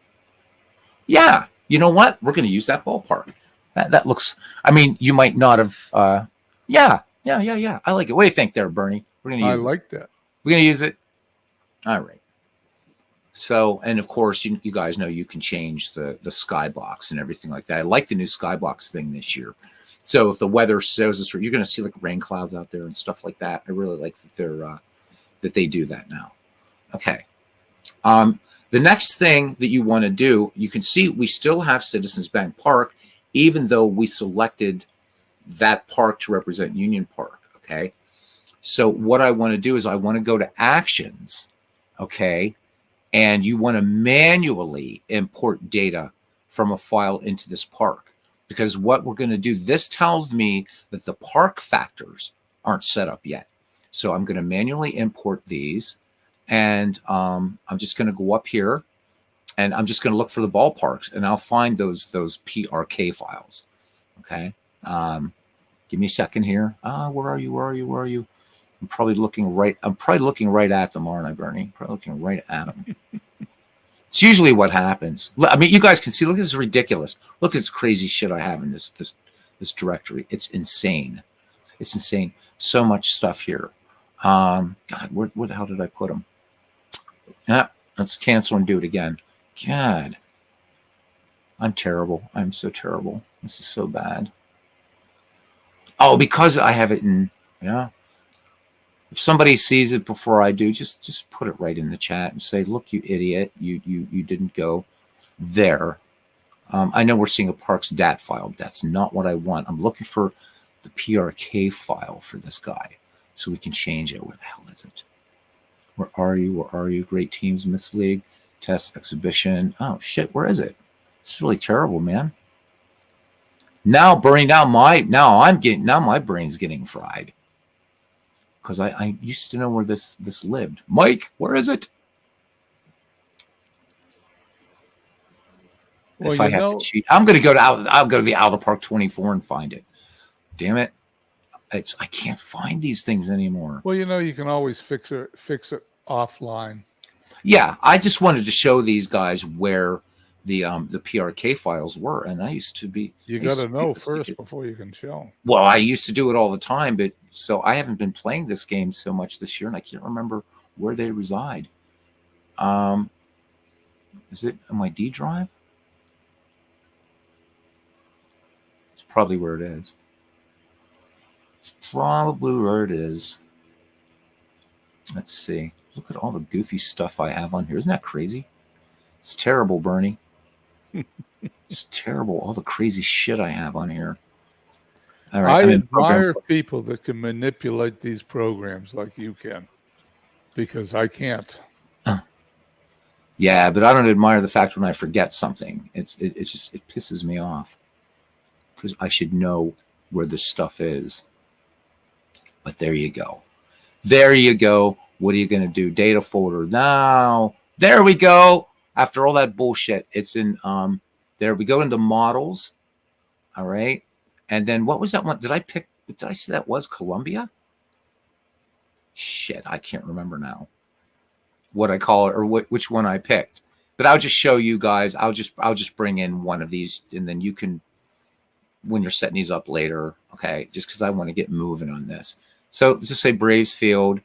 Yeah, you know what? We're going to use that ballpark. That looks, I mean, you might not have, yeah. I like it. What do you think there, Bernie? We're going to use it. I like that. We're going to use it. All right. So, and of course, you guys know you can change the skybox and everything like that. I like the new skybox thing this year. So if the weather shows us, you're going to see like rain clouds out there and stuff like that. I really like that they do that now. Okay. The next thing that you want to do, you can see we still have Citizens Bank Park, even though we selected that park to represent Union Park, okay? So what I want to do is I want to go to actions, okay? And you want to manually import data from a file into this park. Because what we're going to do, this tells me that the park factors aren't set up yet. So I'm going to manually import these. And I'm just going to go up here. And I'm just going to look for the ballparks. And I'll find those PRK files. Okay. Give me a second here. Where are you? Where are you? Where are you? I'm probably looking right at them, aren't I, Bernie? Probably looking right at them. It's usually what happens. I mean, you guys can see. Look, this is ridiculous. Look at this crazy shit I have in this directory. It's insane. It's insane. So much stuff here. God, where the hell did I put them? Let's cancel and do it again. God, I'm terrible. I'm so terrible. This is so bad. Oh, because I have it in, yeah. If somebody sees it before I do, just put it right in the chat and say, look, you idiot, you didn't go there. I know we're seeing a Parks DAT file. That's not what I want. I'm looking for the PRK file for this guy so we can change it. Where the hell is it? Where are you? Where are you? Great teams, Miss League, test, exhibition. Oh, shit, where is it? This is really terrible, man. Now, Bernie, now my brain's getting fried. Because I used to know where this lived. Mike, where is it? Well, if I have to cheat, I'm going to go to I'll go to the Out of the Park 24 and find it. Damn it! I can't find these things anymore. Well, you can always fix it offline. Yeah, I just wanted to show these guys where the PRK files were, and I used to be. You got to know first before you can show. Well, I used to do it all the time, but so I haven't been playing this game so much this year, and I can't remember where they reside. Is it on my D drive? It's probably where it is. It's probably where it is. Let's see. Look at all the goofy stuff I have on here. Isn't that crazy? It's terrible, Bernie. It's terrible. All the crazy shit I have on here. All right, I admire people that can manipulate these programs like you can, because I can't. Yeah, but I don't admire the fact when I forget something. It pisses me off because I should know where this stuff is. But there you go. There you go. What are you going to do? Data folder. Now, there we go. After all that bullshit, it's in, there we go into models. All right. And then what was that one? Did I say that was Columbia? Shit, I can't remember now what I call it or which one I picked. But I'll just show you guys. I'll just bring in one of these, and then you can, when you're setting these up later, okay, just because I want to get moving on this. So let's just say Braves Field.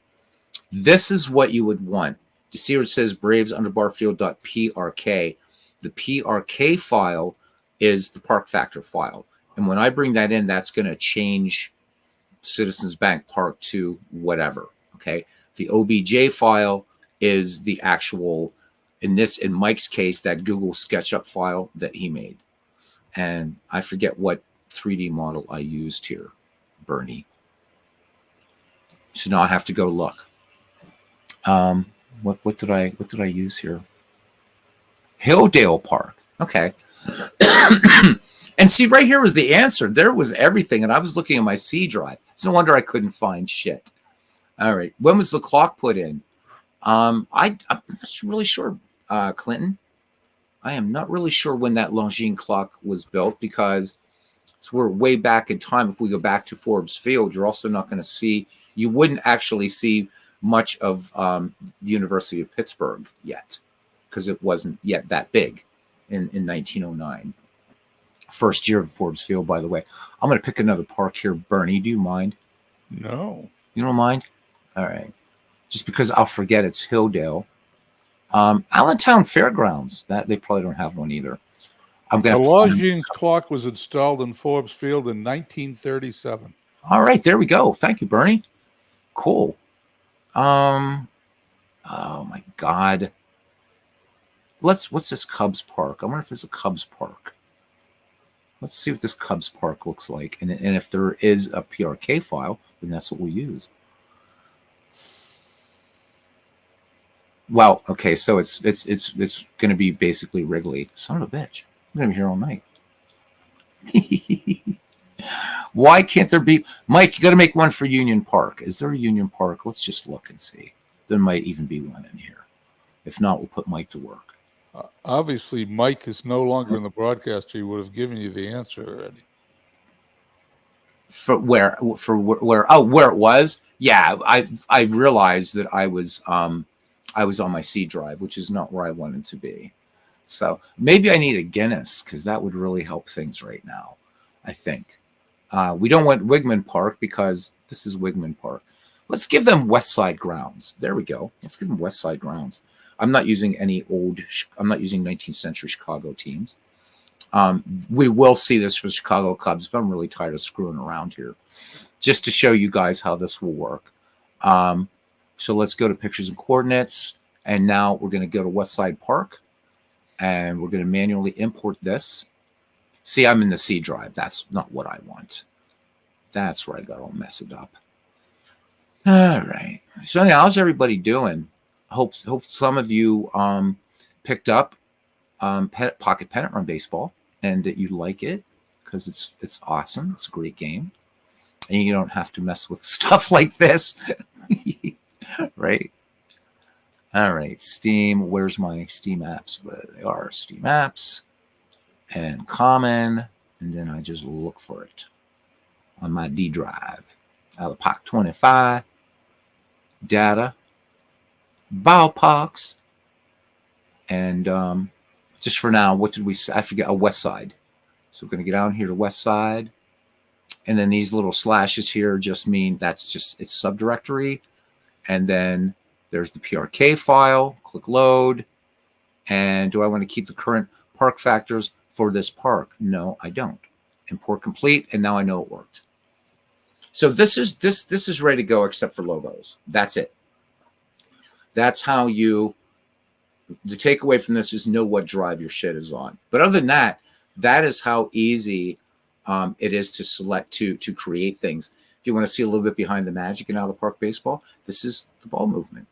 This is what you would want. You see where it says braves_field.prk. The PRK file is the park factor file. And when I bring that in, that's going to change Citizens Bank Park to whatever. Okay. The OBJ file is the actual, in Mike's case, that Google SketchUp file that he made. And I forget what 3D model I used here, Bernie. So now I have to go look. What did I use here? Hilldale Park. Okay. And see, right here was the answer. There was everything, and I was looking at my C drive. It's no wonder I couldn't find shit. All right. When was the clock put in? I'm not really sure, Clinton. I am not really sure when that Longines clock was built because we're way back in time. If we go back to Forbes Field, you're also not going to see, you wouldn't actually see much of the University of Pittsburgh yet because it wasn't yet that big in 1909. First year of Forbes Field, by the way. I'm going to pick another park here. Bernie, do you mind? No. You don't mind? All right. Just because I'll forget it's Hilldale. Allentown Fairgrounds. That they probably don't have one either. I'm going to. The Longines clock was installed in Forbes Field in 1937. All right, there we go. Thank you, Bernie. Cool. Oh my God. What's this Cubs Park? I wonder if there's a Cubs Park. Let's see what this Cubs Park looks like. And if there is a PRK file, then that's what we'll use. Well, okay, so it's going to be basically Wrigley. Son of a bitch, I'm going to be here all night. Why can't there be, Mike? You got to make one for Union Park. Is there a Union Park? Let's just look and see. There might even be one in here. If not, we'll put Mike to work. Obviously, Mike is no longer in the broadcast. He would have given you the answer already. For where? Oh, where it was? Yeah, I realized that I was on my C drive, which is not where I wanted to be. So maybe I need a Guinness because that would really help things right now. I think we don't want Wigman Park because this is Wigman Park. Let's give them West Side Grounds. There we go. Let's give them West Side Grounds. I'm not using I'm not using 19th century Chicago teams. We will see this for Chicago Cubs, but I'm really tired of screwing around here. Just to show you guys how this will work. So let's go to pictures and coordinates. And now we're going to go to West Side Park. And we're going to manually import this. See, I'm in the C drive. That's not what I want. That's where I got all messed up. All right. So now, how's everybody doing? Hope some of you picked up Pocket Pennant Run Baseball and that you like it because it's awesome. It's a great game. And you don't have to mess with stuff like this. Right? All right, Steam. Where's my Steam apps? Where they are, Steam apps and common. And then I just look for it on my D drive. Out of POC 25, data, ballparks, and just for now, what did we say? I forget. West Side. So we're going to get down here to West Side. And then these little slashes here just mean that's just its subdirectory. And then there's the PRK file. Click load. And do I want to keep the current park factors for this park? No, I don't. Import complete. And now I know it worked. So this is ready to go except for logos. That's it. That's how the takeaway from this is know what drive your shit is on. But other than that, that is how easy it is to select to create things. If you want to see a little bit behind the magic in Out of the Park Baseball, this is the ball movement.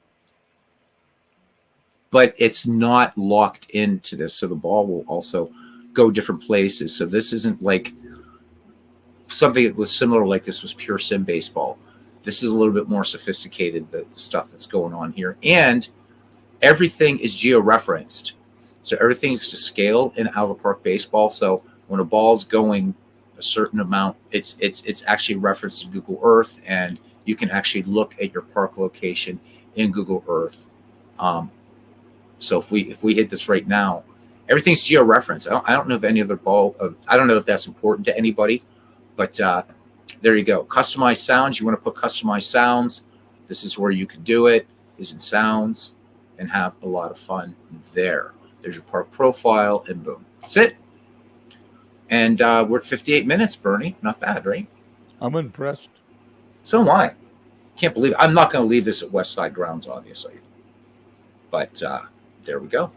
But it's not locked into this, so the ball will also go different places. So this isn't like something that was similar like this was pure sim baseball. This is a little bit more sophisticated, the stuff that's going on here. And everything is geo-referenced. So everything's to scale in Out of the Park Baseball. So when a ball's going a certain amount, it's actually referenced to Google Earth, and you can actually look at your park location in Google Earth. So if we hit this right now, everything's geo-referenced. I don't know if any other ball, I don't know if that's important to anybody, but there you go. Customized sounds. You want to put customized sounds. This is where you can do it, is in sounds, and have a lot of fun there. There's your park profile, and boom. That's it. And we're at 58 minutes, Bernie. Not bad, right? I'm impressed. So am I. Can't believe it. I'm not going to leave this at West Side Grounds, obviously. But there we go.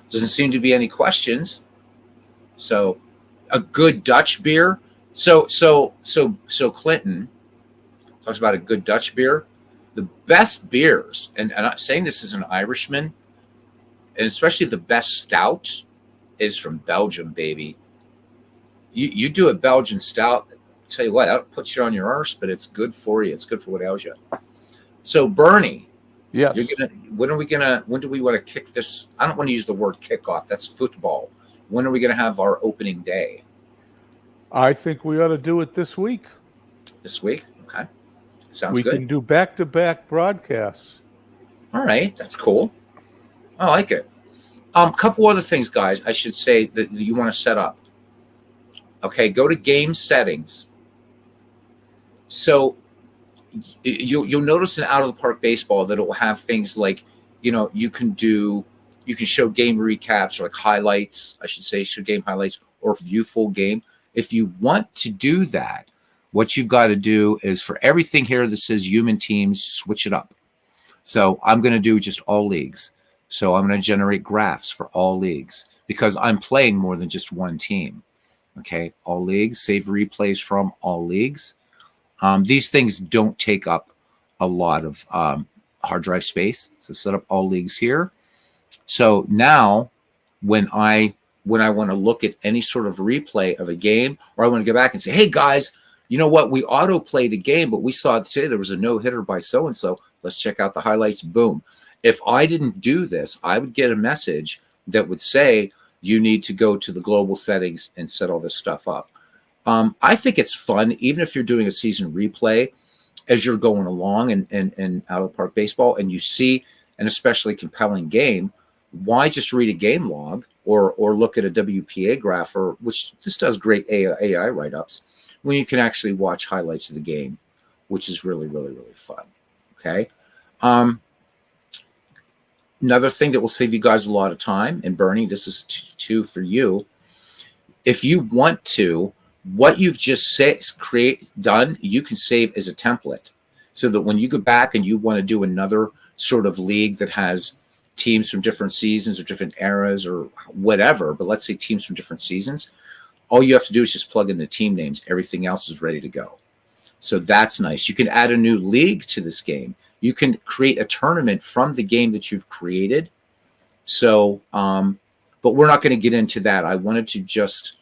Doesn't seem to be any questions. So a good Dutch beer. So Clinton talks about a good Dutch beer. The best beers, and I'm not saying this as an Irishman, and especially the best stout is from Belgium, baby. You do a Belgian stout, I'll tell you what, that'll put you on your arse, but it's good for you. It's good for what ails you. So Bernie, yes. When do we want to kick this? I don't want to use the word kickoff. That's football. When are we going to have our opening day? I think we ought to do it this week. This week? Okay. Sounds good. We can do back-to-back broadcasts. All right. That's cool. I like it. Couple other things, guys, I should say that you want to set up. Okay, go to game settings. So you'll notice in Out of the Park Baseball that it will have things like, you can show game recaps or like highlights, I should say, show game highlights or view full game. If you want to do that, what you've got to do is for everything here that says human teams, switch it up. So I'm going to do just all leagues. So I'm going to generate graphs for all leagues because I'm playing more than just one team. Okay, all leagues, save replays from all leagues. These things don't take up a lot of hard drive space. So set up all leagues here. So now when I want to look at any sort of replay of a game, or I want to go back and say, hey guys, you know what? We auto played a game, but we saw today there was a no hitter by so-and-so. Let's check out the highlights. Boom. If I didn't do this, I would get a message that would say, you need to go to the global settings and set all this stuff up. I think it's fun, even if you're doing a season replay, as you're going along and out of the park baseball, and you see an especially compelling game, why just read a game log or look at a WPA graph, or which this does great AI write-ups, when you can actually watch highlights of the game, which is really, really, really fun. Okay. Another thing that will save you guys a lot of time, and Bernie, this is too for you. If you want to, what you've just done, you can save as a template, so that when you go back and you want to do another sort of league that has teams from different seasons or different eras or whatever, but let's say teams from different seasons, all you have to do is just plug in the team names. Everything else is ready to go. So that's nice. You can add a new league to this game. You can create a tournament from the game that you've created. So, but we're not going to get into that. I wanted to just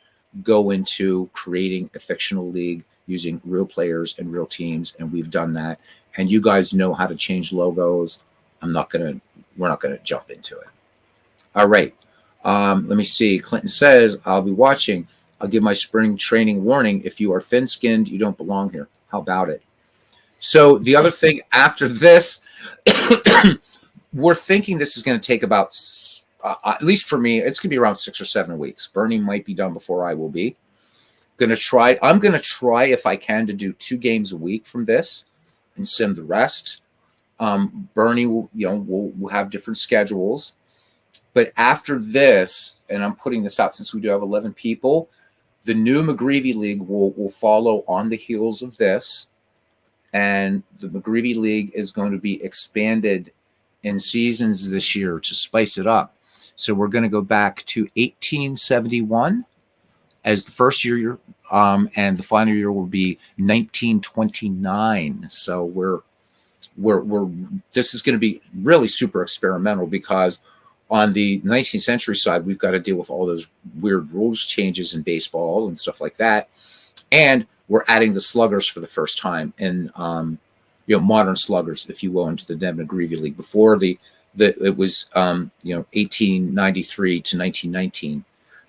go into creating a fictional league using real players and real teams, and we've done that. And you guys know how to change logos. We're not going to jump into it. All right. Let me see. Clinton says, I'll be watching. I'll give my spring training warning. If you are thin-skinned, you don't belong here. How about it? So the other thing after this, we're thinking this is going to take about, at least for me, it's going to be around 6 or 7 weeks. Bernie might be done before I will be. I'm going to try, if I can, to do 2 games a week from this and sim the rest. Bernie will, we'll have different schedules. But after this, and I'm putting this out since we do have 11 people, the new McGreevy League will follow on the heels of this. And the McGreevy League is going to be expanded in seasons this year to spice it up. So we're going to go back to 1871 as the first year, and the final year will be 1929. So this is going to be really super experimental, because on the 19th century side, we've got to deal with all those weird rules changes in baseball and stuff like that. And we're adding the sluggers for the first time in, modern sluggers, if you will, into the Ned McGreevy League. Before it was, 1893 to 1919.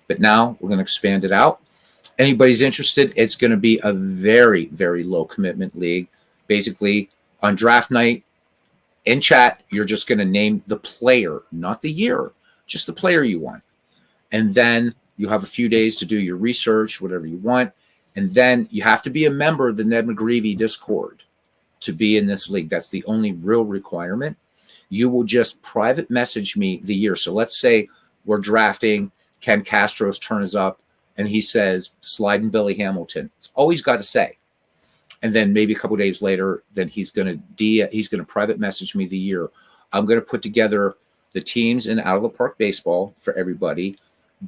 But now we're going to expand it out. Anybody's interested, it's going to be a very, very low commitment league. Basically, on draft night, in chat, you're just going to name the player, not the year, just the player you want. And then you have a few days to do your research, whatever you want. And then you have to be a member of the Ned McGreevy Discord to be in this league. That's the only real requirement. You will just private message me the year. So let's say we're drafting, Ken Castro's turn is up, and he says, sliding Billy Hamilton. It's all he's got to say. And then maybe a couple of days later, then he's going to private message me the year. I'm going to put together the teams in Out of the Park Baseball for everybody,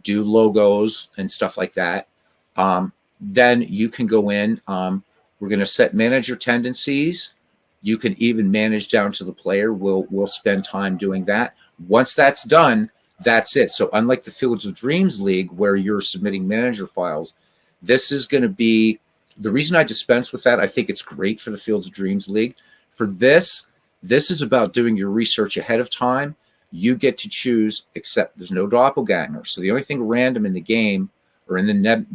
do logos and stuff like that. Then you can go in. We're going to set manager tendencies. You can even manage down to the player. We'll spend time doing that. Once that's done, that's it. So unlike the Fields of Dreams League, where you're submitting manager files, this is going to be, the reason I dispense with that, I think it's great for the Fields of Dreams League. For this is about doing your research ahead of time. You get to choose, except there's no doppelganger. So the only thing random in the game, or in the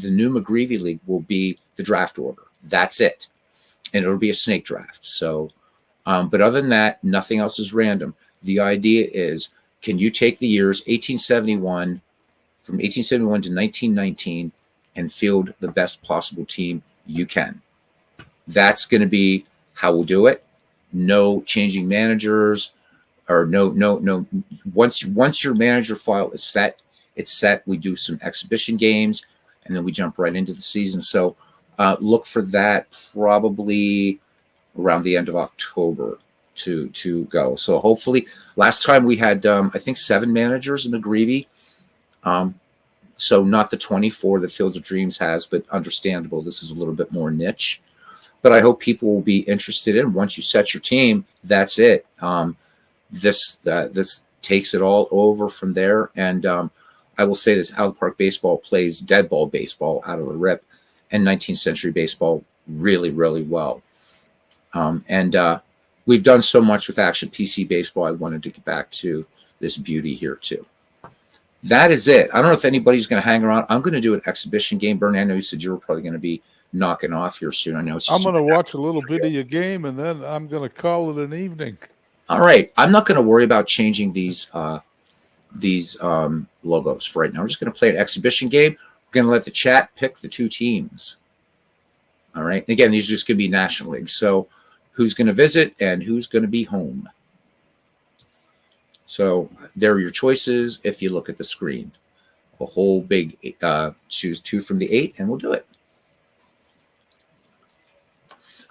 new McGreevy League, will be the draft order. That's it. And it'll be a snake draft. So, but other than that, nothing else is random. The idea is, can you take the years 1871, from 1871 to 1919, and field the best possible team you can? That's going to be how we'll do it. No changing managers, or no. Once your manager file is set, it's set. We do some exhibition games, and then we jump right into the season. So look for that probably around the end of October to go. So hopefully, last time we had I think 7 managers in McGreevy. So not the 24 that Fields of Dreams has, but understandable. This is a little bit more niche. But I hope people will be interested in. Once you set your team, that's it. This takes it all over from there. And I will say this: out of the park baseball plays dead ball baseball out of the rip, and 19th century baseball really, really well. We've done so much with Action PC Baseball. I wanted to get back to this beauty here too. That is it. I don't know if anybody's going to hang around. I'm going to do an exhibition game. Bernie, I know you said you were probably going to be knocking off here soon. I know it's just I'm going to watch a little bit of your game, and then I'm going to call it an evening. All right. I'm not going to worry about changing these logos for right now. We're just going to play an exhibition game. We're going to let the chat pick the two teams. All right. And again, these are just going to be National League. So who's going to visit and who's going to be home. So there are your choices if you look at the screen. A whole big choose 2 from the 8, and we'll do it.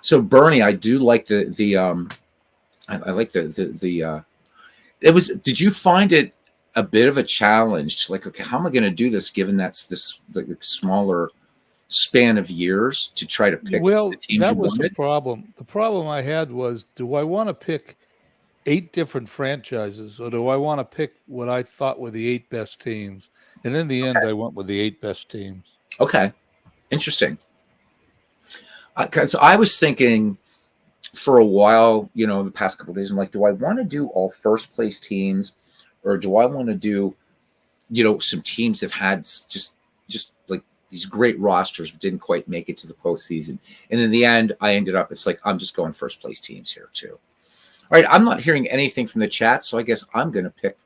So Bernie, I do like I like the it was. Did you find it a bit of a challenge? Like, okay, how am I going to do this given that's this smaller span of years to try to pick the teams that you was wanted? the problem. The problem I had was, do I want to pick 8 different franchises, or do I want to pick what I thought were the 8 best teams? And in the end, I went with the 8 best teams. Okay, interesting. Because I was thinking for a while, the past couple of days, I'm like, do I want to do all first place teams, or do I want to do, some teams that had just like these great rosters but didn't quite make it to the postseason? And in the end, I ended up, it's like, I'm just going first place teams here too. All right, I'm not hearing anything from the chat, so I guess I'm going to pick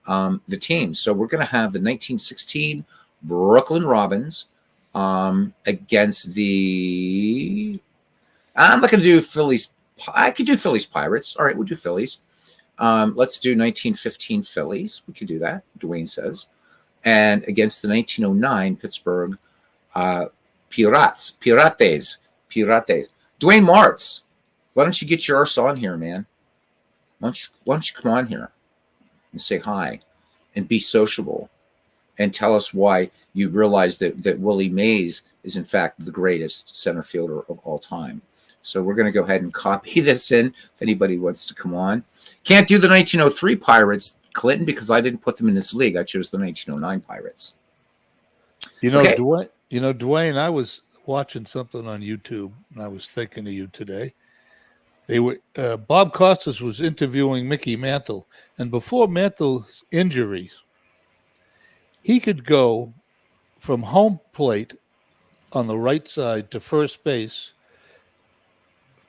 the teams. So we're going to have the 1916 Brooklyn Robins against the... I'm not going to do Phillies. I could do Phillies Pirates. All right, we'll do Phillies. Let's do 1915 Phillies. We could do that, Dwayne says. And against the 1909 Pittsburgh Pirates. Dwayne Martz, why don't you get your arse on here, man? Why don't you come on here and say hi and be sociable and tell us why you realize that Willie Mays is, in fact, the greatest center fielder of all time. So we're going to go ahead and copy this in if anybody wants to come on. Can't do the 1903 Pirates, Clinton, because I didn't put them in this league. I chose the 1909 Pirates. Okay. Dwayne, I was watching something on YouTube, and I was thinking of you today. They were Bob Costas was interviewing Mickey Mantle, and before Mantle's injuries, he could go from home plate on the right side to first base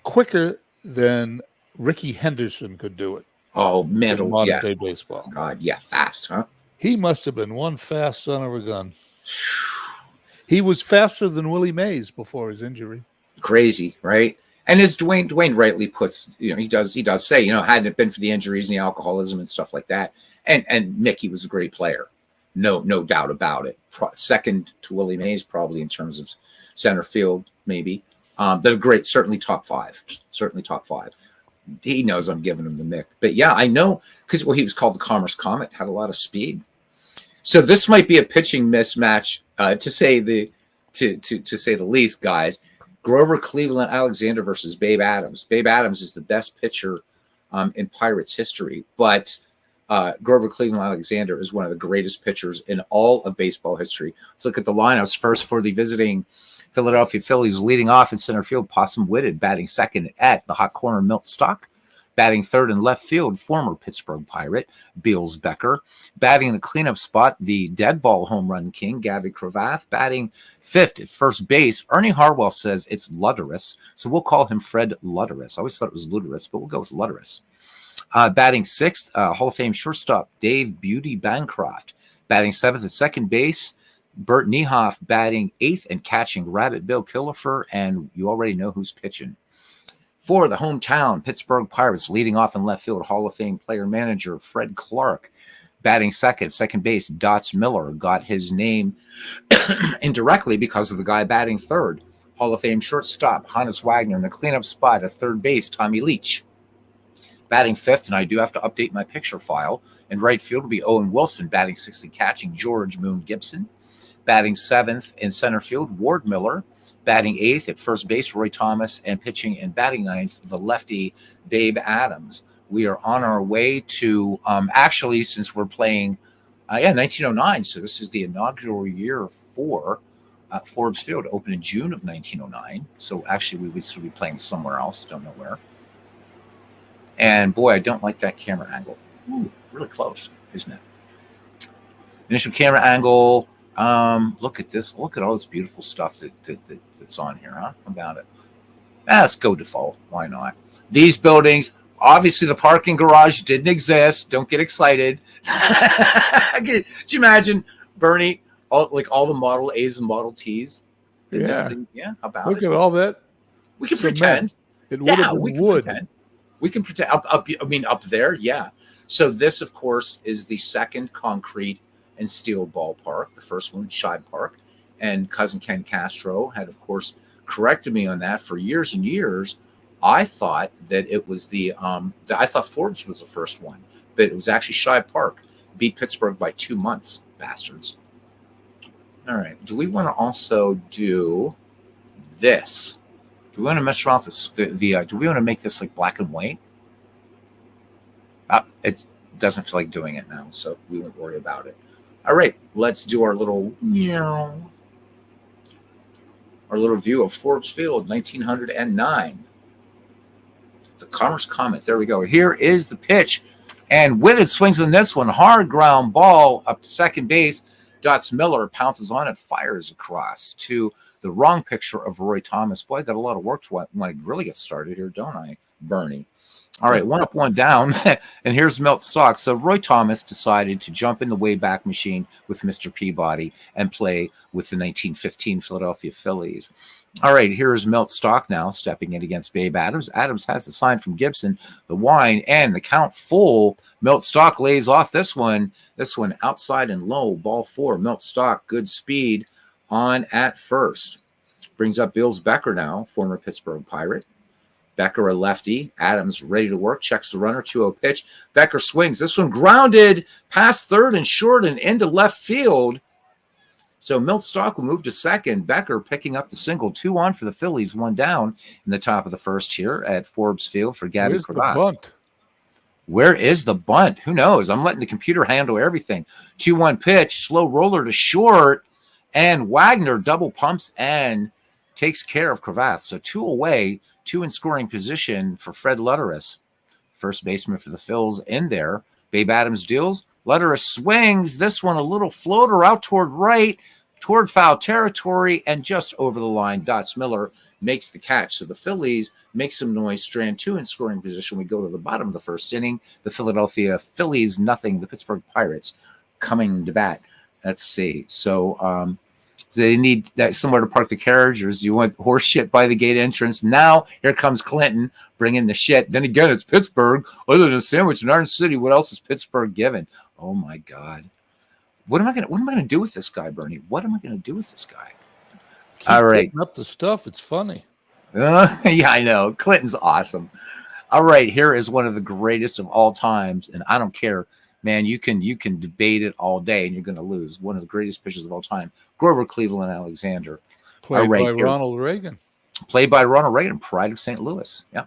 quicker than Ricky Henderson could do it. Oh, Mantle, modern day baseball. God, yeah, fast, huh? He must have been one fast son of a gun. He was faster than Willie Mays before his injury. Crazy, right? And as Dwayne rightly puts, he does say, hadn't it been for the injuries and the alcoholism and stuff like that, and Mickey was a great player, no doubt about it. Second to Willie Mays probably in terms of center field, maybe, but a great, certainly top 5. He knows I'm giving him the Mick, but yeah, I know because he was called the Commerce Comet, had a lot of speed. So this might be a pitching mismatch, to say the least, guys. Grover Cleveland Alexander versus Babe Adams. Babe Adams is the best pitcher in Pirates history, but Grover Cleveland Alexander is one of the greatest pitchers in all of baseball history. Let's look at the lineups first for the visiting Philadelphia Phillies. Leading off in center field, Possum Whitted. Batting second at the hot corner, Milt Stock. Batting third in left field, former Pittsburgh Pirate, Beals Becker. Batting in the cleanup spot, the dead ball home run king, Gabby Cravath. Batting fifth at first base, Ernie Harwell says it's Ludorus, so we'll call him Fred Ludorus. I always thought it was Ludorus, but we'll go with Ludorus. Batting sixth, Hall of Fame shortstop, Dave Beauty Bancroft. Batting seventh at second base, Bert Niehoff. Batting eighth and catching Rabbit Bill Killefer, and you already know who's pitching. For the hometown Pittsburgh Pirates, leading off in left field, Hall of Fame player-manager Fred Clark. Batting second base, Dots Miller. Got his name indirectly because of the guy batting third. Hall of Fame shortstop, Hannes Wagner. In the cleanup spot at third base, Tommy Leach. Batting fifth, and I do have to update my picture file, in right field will be Owen Wilson. Batting sixth and catching, George Moon Gibson. Batting seventh in center field, Ward Miller. Batting eighth at first base, Roy Thomas. And pitching and batting ninth, the lefty, Babe Adams. We are on our way to, actually, since we're playing, 1909. So this is the inaugural year for Forbes Field, opened in June of 1909. So actually, we would still be playing somewhere else. Don't know where. And boy, I don't like that camera angle. Ooh, really close, isn't it? Initial camera angle. Look at this. Look at all this beautiful stuff that's on here, huh? How about it? Let's go default. Why not? These buildings, obviously the parking garage didn't exist. Don't get excited. Could you imagine, Bernie, all the Model A's and Model T's in this thing? Yeah, how about Look at all that. We can pretend. It would have been wood. Pretend. We can pretend up there, yeah. So this, of course, is the second concrete and steel ballpark. The first one, Shibe Park. And cousin Ken Castro had, of course, corrected me on that for years and years. I thought that it was I thought Forbes was the first one, but it was actually Shibe Park. Beat Pittsburgh by 2 months, bastards. All right. Do we want to also do this? Do we want to mess around with this? Do we want to make this like black and white? It doesn't feel like doing it now, so we won't worry about it. All right. Let's do our little view of Forbes Field, 1909. The Commerce Comet. There we go. Here is the pitch. And Whitted swings on this one. Hard ground ball up to second base. Dots Miller pounces on it, fires across to the wrong picture of Roy Thomas. Boy, I got a lot of work to when I really get started here, don't I, Bernie? All right, 1 up, 1 down. And here's Milt Stock. So Roy Thomas decided to jump in the Wayback Machine with Mr. Peabody and play with the 1915 Philadelphia Phillies. All right, here's Milt Stock now stepping in against Babe Adams. Adams has the sign from Gibson, the wine, and the count full. Milt Stock lays off this one. This one outside and low, ball 4. Milt Stock, good speed on at first. Brings up Bills Becker now, former Pittsburgh Pirate. Becker a lefty. Adams ready to work. Checks the runner. 2-0 pitch. Becker swings. This one grounded past third and short and into left field. So Milt Stock will move to second. Becker picking up the single. 2 on for the Phillies. 1 down in the top of the first here at Forbes Field for Gabby Cravath. The bunt? Where is the bunt? Who knows? I'm letting the computer handle everything. 2-1 pitch. Slow roller to short. And Wagner double pumps and takes care of Cravath. So 2 away. 2 in scoring position for Fred Lutteris. First baseman for the Phils in there. Babe Adams deals. Lutteris swings. This one a little floater out toward right, toward foul territory, and just over the line. Dots Miller makes the catch. So the Phillies make some noise. Strand 2 in scoring position. We go to the bottom of the first inning. The Philadelphia Phillies, nothing. The Pittsburgh Pirates coming to bat. Let's see. So they need that somewhere to park the carriages. You want horse shit by the gate entrance. Now here comes Clinton bringing the shit. Then again, it's Pittsburgh. Other than a sandwich in Orange City, what else is Pittsburgh given? Oh my God! What am I gonna do with this guy, Bernie? What am I gonna do with this guy? Keep all right, up the stuff. It's funny. Yeah, I know. Clinton's awesome. All right, here is one of the greatest of all times, and I don't care, man. You can debate it all day, and you're going to lose. One of the greatest pitchers of all time, Grover Cleveland Alexander, played by Ronald Reagan. Played by Ronald Reagan, pride of St. Louis. Yeah.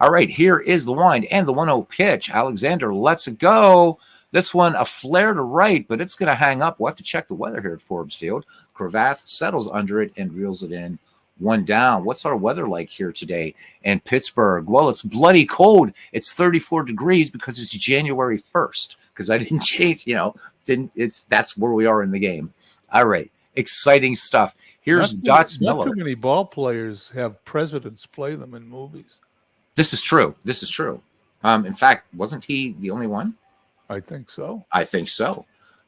All right, here is the wind and the 1-0 pitch. Alexander lets it go. This one a flare to right, but it's going to hang up. We'll have to check the weather here at Forbes Field. Cravath settles under it and reels it in. 1 down. What's our weather like here today in Pittsburgh? Well, it's bloody cold. It's 34 degrees because it's January 1st. Because I didn't change, that's where we are in the game. All right, exciting stuff. Here's Dots Miller. Not too many ball players have presidents play them in movies. This is true. In fact, wasn't he the only one? I think so.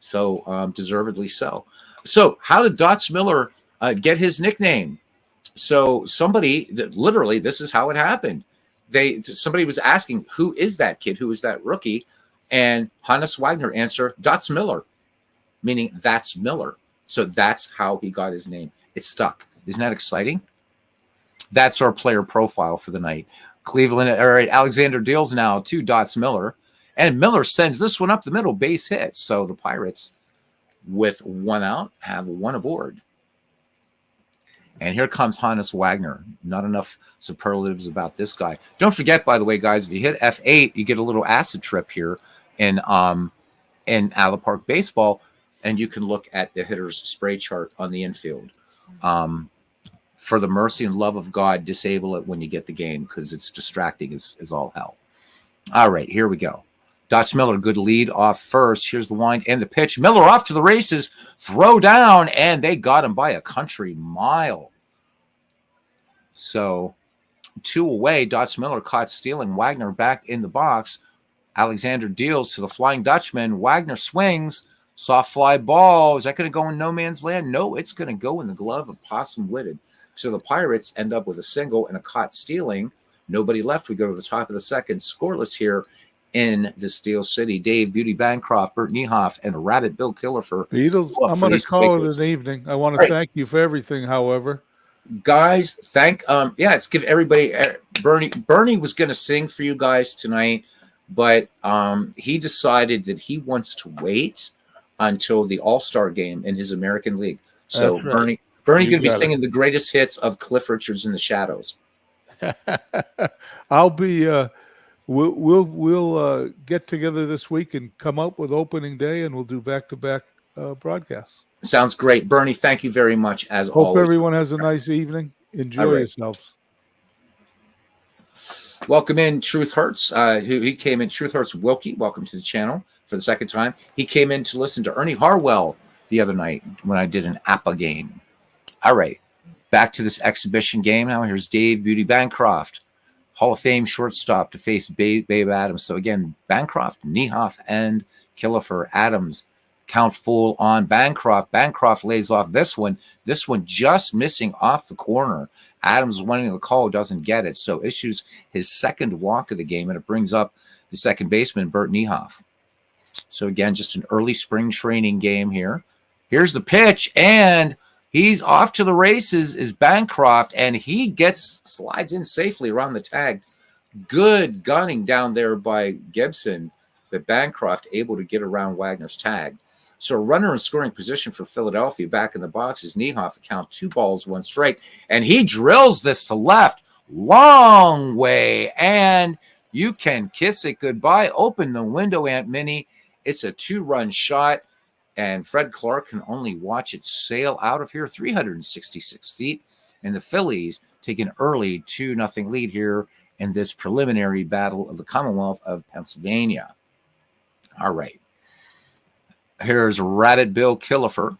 So deservedly so. So how did Dots Miller get his nickname? So somebody that literally, this is how it happened. Somebody was asking, who is that kid? Who is that rookie? And Hannes Wagner answered, Dots Miller, meaning that's Miller. So that's how he got his name. It stuck. Isn't that exciting? That's our player profile for the night. Cleveland, all right, Alexander deals now to Dots Miller. And Miller sends this one up the middle, base hit. So the Pirates, with 1 out, have 1 aboard. And here comes Hannes Wagner. Not enough superlatives about this guy. Don't forget, by the way, guys, if you hit F8, you get a little acid trip here in Alla Park Baseball, and you can look at the hitter's spray chart on the infield. For the mercy and love of God, disable it when you get the game because it's distracting as all hell. All right, here we go. Dutch Miller, good lead off first. Here's the wind and the pitch. Miller off to the races, throw down, and they got him by a country mile. So 2 away, Dutch Miller caught stealing. Wagner back in the box. Alexander deals to the Flying Dutchman. Wagner swings. Soft fly ball. Is that going to go in no man's land? No, it's going to go in the glove of Possum Witted. So the Pirates end up with a single and a caught stealing. Nobody left. We go to the top of the second. Scoreless here in the Steel City. Dave, Beauty Bancroft, Bert Niehoff, and Rabbit Bill Killifer. Beatles, I'm going to call it an evening. I want to thank you for everything, however. Guys, let's give everybody, Bernie was going to sing for you guys tonight, but he decided that he wants to wait until the All-Star game in his American League. So right. Bernie's going to be singing the greatest hits of Cliff Richard's In the Shadows. I'll be we'll get together this week and come up with opening day, and we'll do back-to-back broadcasts. Sounds great. Bernie, thank you very much, as always. Hope everyone has a nice evening. Enjoy yourselves. Welcome in Truth Hurts. He came in, Truth Hurts Wilkie. Welcome to the channel for the second time. He came in to listen to Ernie Harwell the other night when I did an APA game. All right. Back to this exhibition game now. Here's Dave Beauty Bancroft, Hall of Fame shortstop, to face Babe Adams. So again, Bancroft, Niehoff, and Killifer. Adams, count full on Bancroft. Bancroft lays off this one. This one just missing off the corner. Adams winning the call, doesn't get it. So issues his second walk of the game, and it brings up the second baseman, Bert Niehoff. So again, just an early spring training game here. Here's the pitch, and he's off to the races, is Bancroft, and he slides in safely around the tag. Good gunning down there by Gibson, but Bancroft able to get around Wagner's tag. So a runner in scoring position for Philadelphia back in the box is Niehoff. The count 2 balls, 1 strike, and he drills this to left, long way, and you can kiss it goodbye. Open the window, Aunt Minnie. It's a 2-run shot. And Fred Clark can only watch it sail out of here 366 feet. And the Phillies take an early 2-0 lead here in this preliminary battle of the Commonwealth of Pennsylvania. All right. Here's Rabbit Bill Killifer.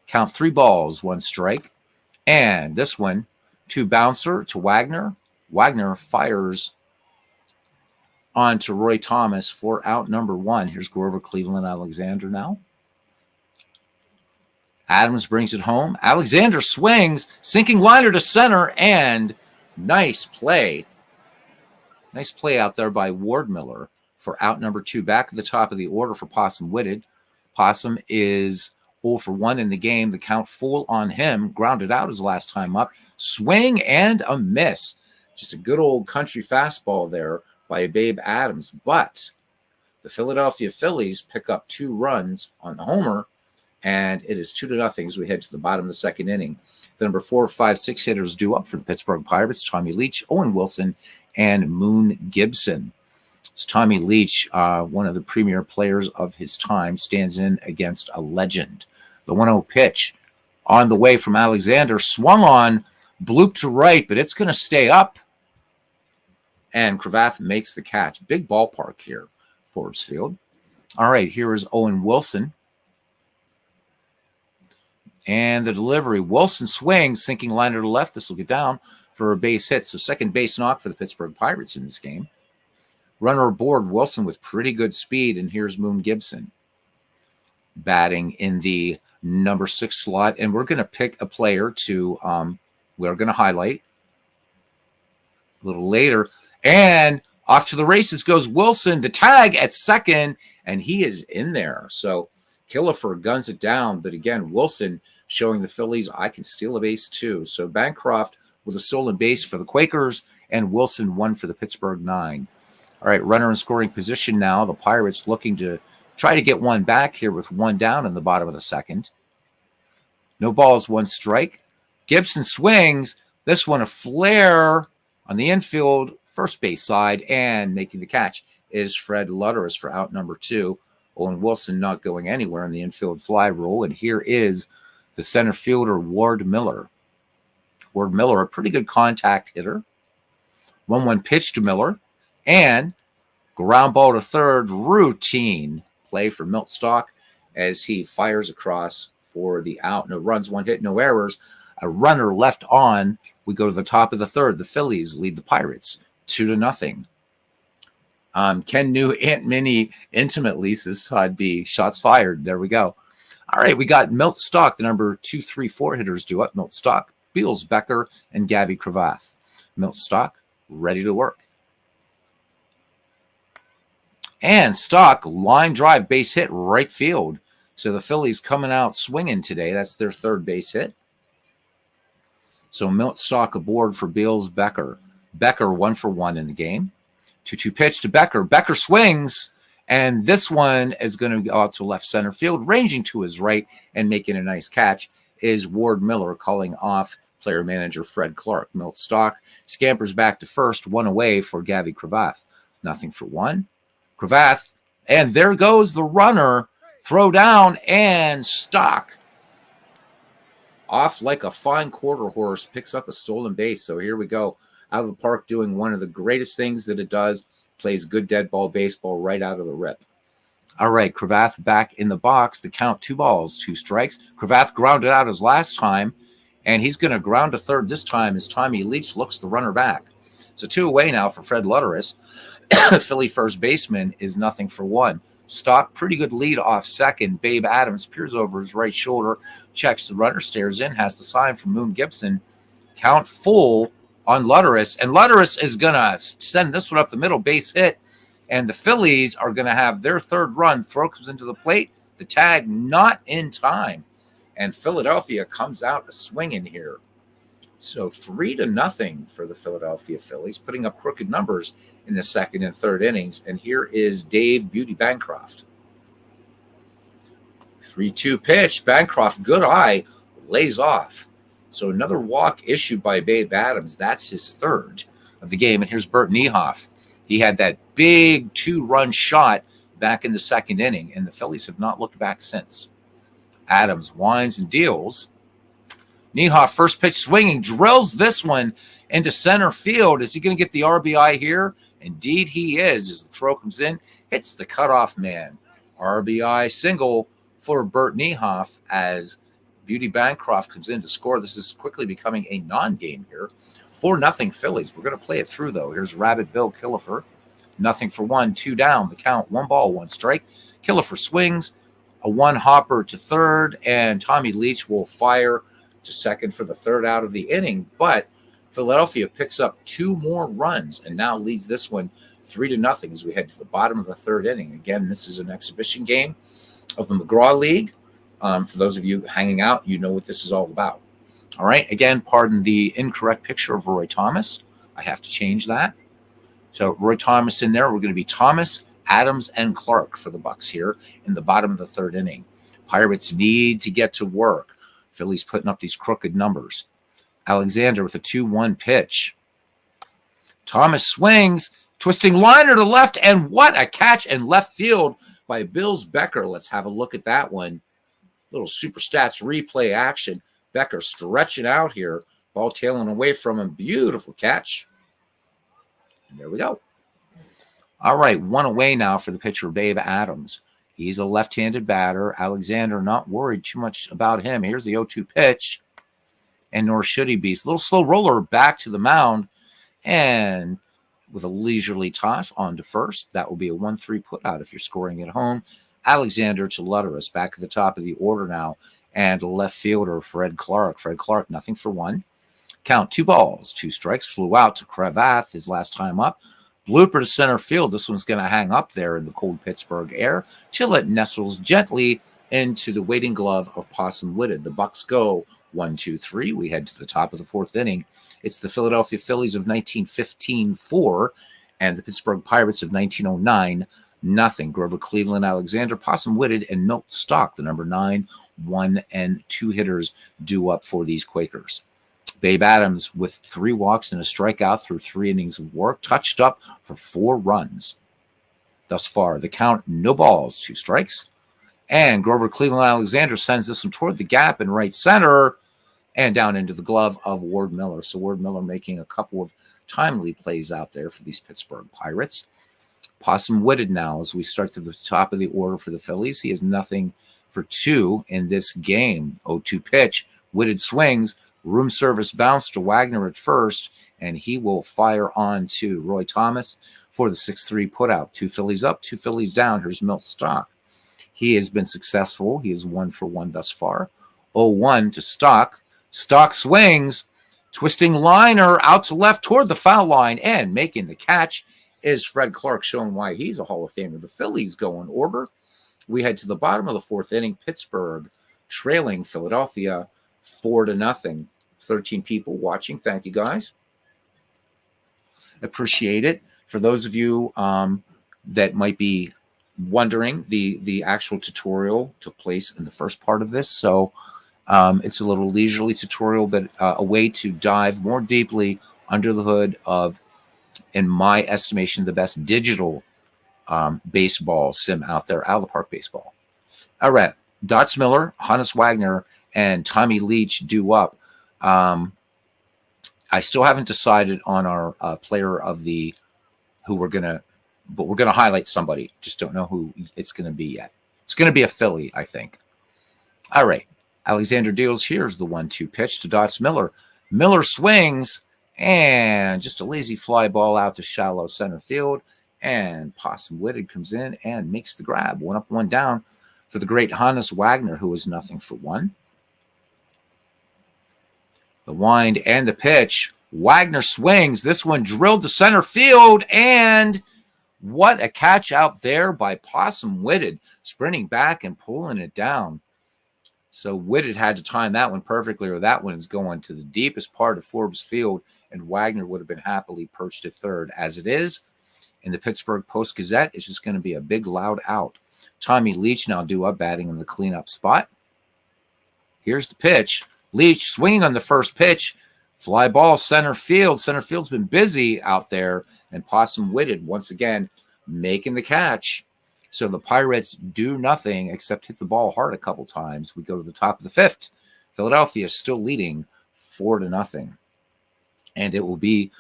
Count 3 balls, 1 strike. And this one, 2 bouncer to Wagner. Wagner fires on to Roy Thomas for out number 1. Here's Grover Cleveland Alexander now. Adams brings it home. Alexander swings, sinking liner to center, and nice play. Nice play out there by Ward Miller for out number 2. Back at the top of the order for Possum Witted. Possum is 0 for 1 in the game. The count full on him. Grounded out his last time up. Swing and a miss. Just a good old country fastball there by Babe Adams. But the Philadelphia Phillies pick up 2 runs on the homer, and it is 2-0 as we head to the bottom of the second inning. The number 4, 5, 6 hitters due up for the Pittsburgh Pirates: Tommy Leach, Owen Wilson, and Moon Gibson. It's Tommy Leach, one of the premier players of his time, stands in against a legend. The 1-0 pitch on the way from Alexander, swung on, bloop to right, but it's going to stay up. And Cravath makes the catch. Big ballpark here, Forbes Field. All right, here is Owen Wilson. And the delivery. Wilson swings, sinking liner to left. This will get down for a base hit. So second base knock for the Pittsburgh Pirates in this game. Runner aboard, Wilson with pretty good speed. And here's Moon Gibson batting in the number 6 slot. And we're going to pick a player to, we're going to highlight a little later. And off to the races goes Wilson. The tag at second, and he is in there. So Killifer guns it down. But again, Wilson showing the Phillies, I can steal a base too. So Bancroft with a stolen base for the Quakers, and Wilson 1 for the Pittsburgh 9. All right, runner in scoring position now. The Pirates looking to try to get 1 back here with 1 down in the bottom of the second. No balls, 1 strike. Gibson swings. This one a flare on the infield, first base side, and making the catch is Fred Lutteris for out number 2. Owen Wilson not going anywhere in the infield fly rule. And here is the center fielder, Ward Miller. Ward Miller, a pretty good contact hitter. 1-1 pitch to Miller. And ground ball to third, routine play for Milt Stock as he fires across for the out. No runs, 1 hit, no errors. A runner left on. We go to the top of the third. The Phillies lead the Pirates 2-0. Ken knew Aunt Minnie intimately, says Todd B. Shots fired. There we go. All right, we got Milt Stock, the number 2, 3, 4 hitters due up. Milt Stock, Beals Becker, and Gabby Cravath. Milt Stock, ready to work. And Stock, line drive, base hit, right field. So the Phillies coming out swinging today. That's their 3rd base hit. So Milt Stock aboard for Beals Becker. Becker 1 for 1 in the game. 2-2 pitch to Becker. Becker swings, and this one is going to go out to left center field. Ranging to his right and making a nice catch is Ward Miller, calling off player manager Fred Clark. Milt Stock scampers back to first, 1 away for Gabby Cravath. 0 for 1. Cravath, and there goes the runner. Throw down, and Stock, off like a fine quarter horse, picks up a stolen base. So here we go. Out of the park, doing one of the greatest things that it does. Plays good dead ball baseball right out of the rip. All right, Cravath back in the box. The count, 2 balls, 2 strikes. Cravath grounded out his last time, and he's going to ground to third this time as Tommy Leach looks the runner back. So 2 away now for Fred Lutteris. Philly first baseman is 0 for 1. Stock, pretty good lead off second. Babe Adams peers over his right shoulder, checks the runner, stares in, has the sign from Moon Gibson. Count full on Lutteris, and Lutteris is going to send this one up the middle, base hit, and the Phillies are going to have their 3rd run. Throw comes into the plate, the tag not in time, and Philadelphia comes out swinging here. So 3-0 for the Philadelphia Phillies, putting up crooked numbers in the 2nd and 3rd innings, and here is Dave Beauty Bancroft. 3-2 pitch, Bancroft, good eye, lays off. So another walk issued by Babe Adams. That's his 3rd of the game. And here's Bert Niehoff. He had that big 2-run shot back in the 2nd inning, and the Phillies have not looked back since. Adams winds and deals. Niehoff, first pitch swinging, drills this one into center field. Is he going to get the RBI here? Indeed he is, as the throw comes in, hits the cutoff man. RBI single for Bert Niehoff as Beauty Bancroft comes in to score. This is quickly becoming a non-game here. 4-0 Phillies. We're going to play it through, though. Here's Rabbit Bill Killefer. 0 for 1, 2 down. The count, 1 ball, 1 strike. Killefer swings, a 1 hopper to third, and Tommy Leach will fire to second for the 3rd out of the inning. But Philadelphia picks up 2 more runs and now leads this one 3-0 as we head to the bottom of the 3rd inning. Again, this is an exhibition game of the McGraw League. For those of you hanging out, you know what this is all about. All right. Again, pardon the incorrect picture of Roy Thomas. I have to change that. So Roy Thomas in there. We're going to be Thomas, Adams, and Clark for the Bucks here in the bottom of the 3rd inning. Pirates need to get to work. Phillies putting up these crooked numbers. Alexander with a 2-1 pitch. Thomas swings, twisting liner to left, and what a catch in left field by Beals Becker. Let's have a look at that one. Little super stats replay action. Becker stretching out here. Ball tailing away from him. Beautiful catch. And there we go. All right, 1 away now for the pitcher, Babe Adams. He's a left-handed batter. Alexander not worried too much about him. Here's the 0-2 pitch. And nor should he be. It's a little slow roller back to the mound. And with a leisurely toss on to first, that will be a 1-3 putout if you're scoring at home. Alexander to Lutteris, back at the top of the order now. And left fielder Fred Clark. Fred Clark, 0 for 1. Count, 2 balls, 2 strikes. Flew out to Cravath his last time up. Blooper to center field. This one's going to hang up there in the cold Pittsburgh air till it nestles gently into the waiting glove of Possum Whitted. The Bucks go 1-2-3. We head to the top of the 4th inning. It's the Philadelphia Phillies of 1915-4 and the Pittsburgh Pirates of 1909-0. Grover Cleveland, Alexander, Possum Whitted, and Milt Stock, the number 9, 1, and 2 hitters due up for these Quakers. Babe Adams with 3 walks and a strikeout through 3 innings of work, touched up for 4 runs. Thus far, the count, no balls, 2 strikes. And Grover Cleveland Alexander sends this one toward the gap in right center and down into the glove of Ward Miller. So Ward Miller making a couple of timely plays out there for these Pittsburgh Pirates. Possum Whitted now as we start to the top of the order for the Phillies. He has nothing for 2 in this game. 0-2 pitch. Whitted swings. Room service bounce to Wagner at first, and he will fire on to Roy Thomas for the 6-3 putout. 2 Phillies up, 2 Phillies down. Here's Milt Stock. He has been successful. He is 1 for 1 thus far. 0-1 to Stock. Stock swings. Twisting liner out to left toward the foul line, and making the catch is Fred Clark, showing why he's a Hall of Famer. The Phillies go in order. We head to the bottom of the 4th inning. Pittsburgh trailing Philadelphia 4-0. 13 people watching. Thank you, guys. Appreciate it. For those of you that might be wondering, the actual tutorial took place in the first part of this. So it's a little leisurely tutorial, but a way to dive more deeply under the hood of, in my estimation, the best digital baseball sim out there, out of the park baseball. All right. Dots Miller, Hannes Wagner, and Tommy Leach due up. I still haven't decided on our player of the who we're gonna, but we're gonna highlight somebody. Just don't know who it's gonna be yet. It's gonna be a Philly, I think. All right, Alexander deals. Here's the 1-2 pitch to Dots Miller. Miller swings and just a lazy fly ball out to shallow center field. And Possum Whitted comes in and makes the grab. 1 up, 1 down for the great Hannes Wagner, who is nothing for 1. The wind and the pitch. Wagner swings. This one drilled to center field. And what a catch out there by Possum Whitted, sprinting back and pulling it down. So Whitted had to time that one perfectly, or that one is going to the deepest part of Forbes Field, and Wagner would have been happily perched at third. As it is, in the Pittsburgh Post-Gazette, it's just going to be a big, loud out. Tommy Leach now due up, batting in the cleanup spot. Here's the pitch. Leach swinging on the first pitch. Fly ball center field. Center field's been busy out there. And Possum Whitted once again making the catch. So the Pirates do nothing except hit the ball hard a couple times. We go to the top of the 5th. Philadelphia still leading 4-0. And it will be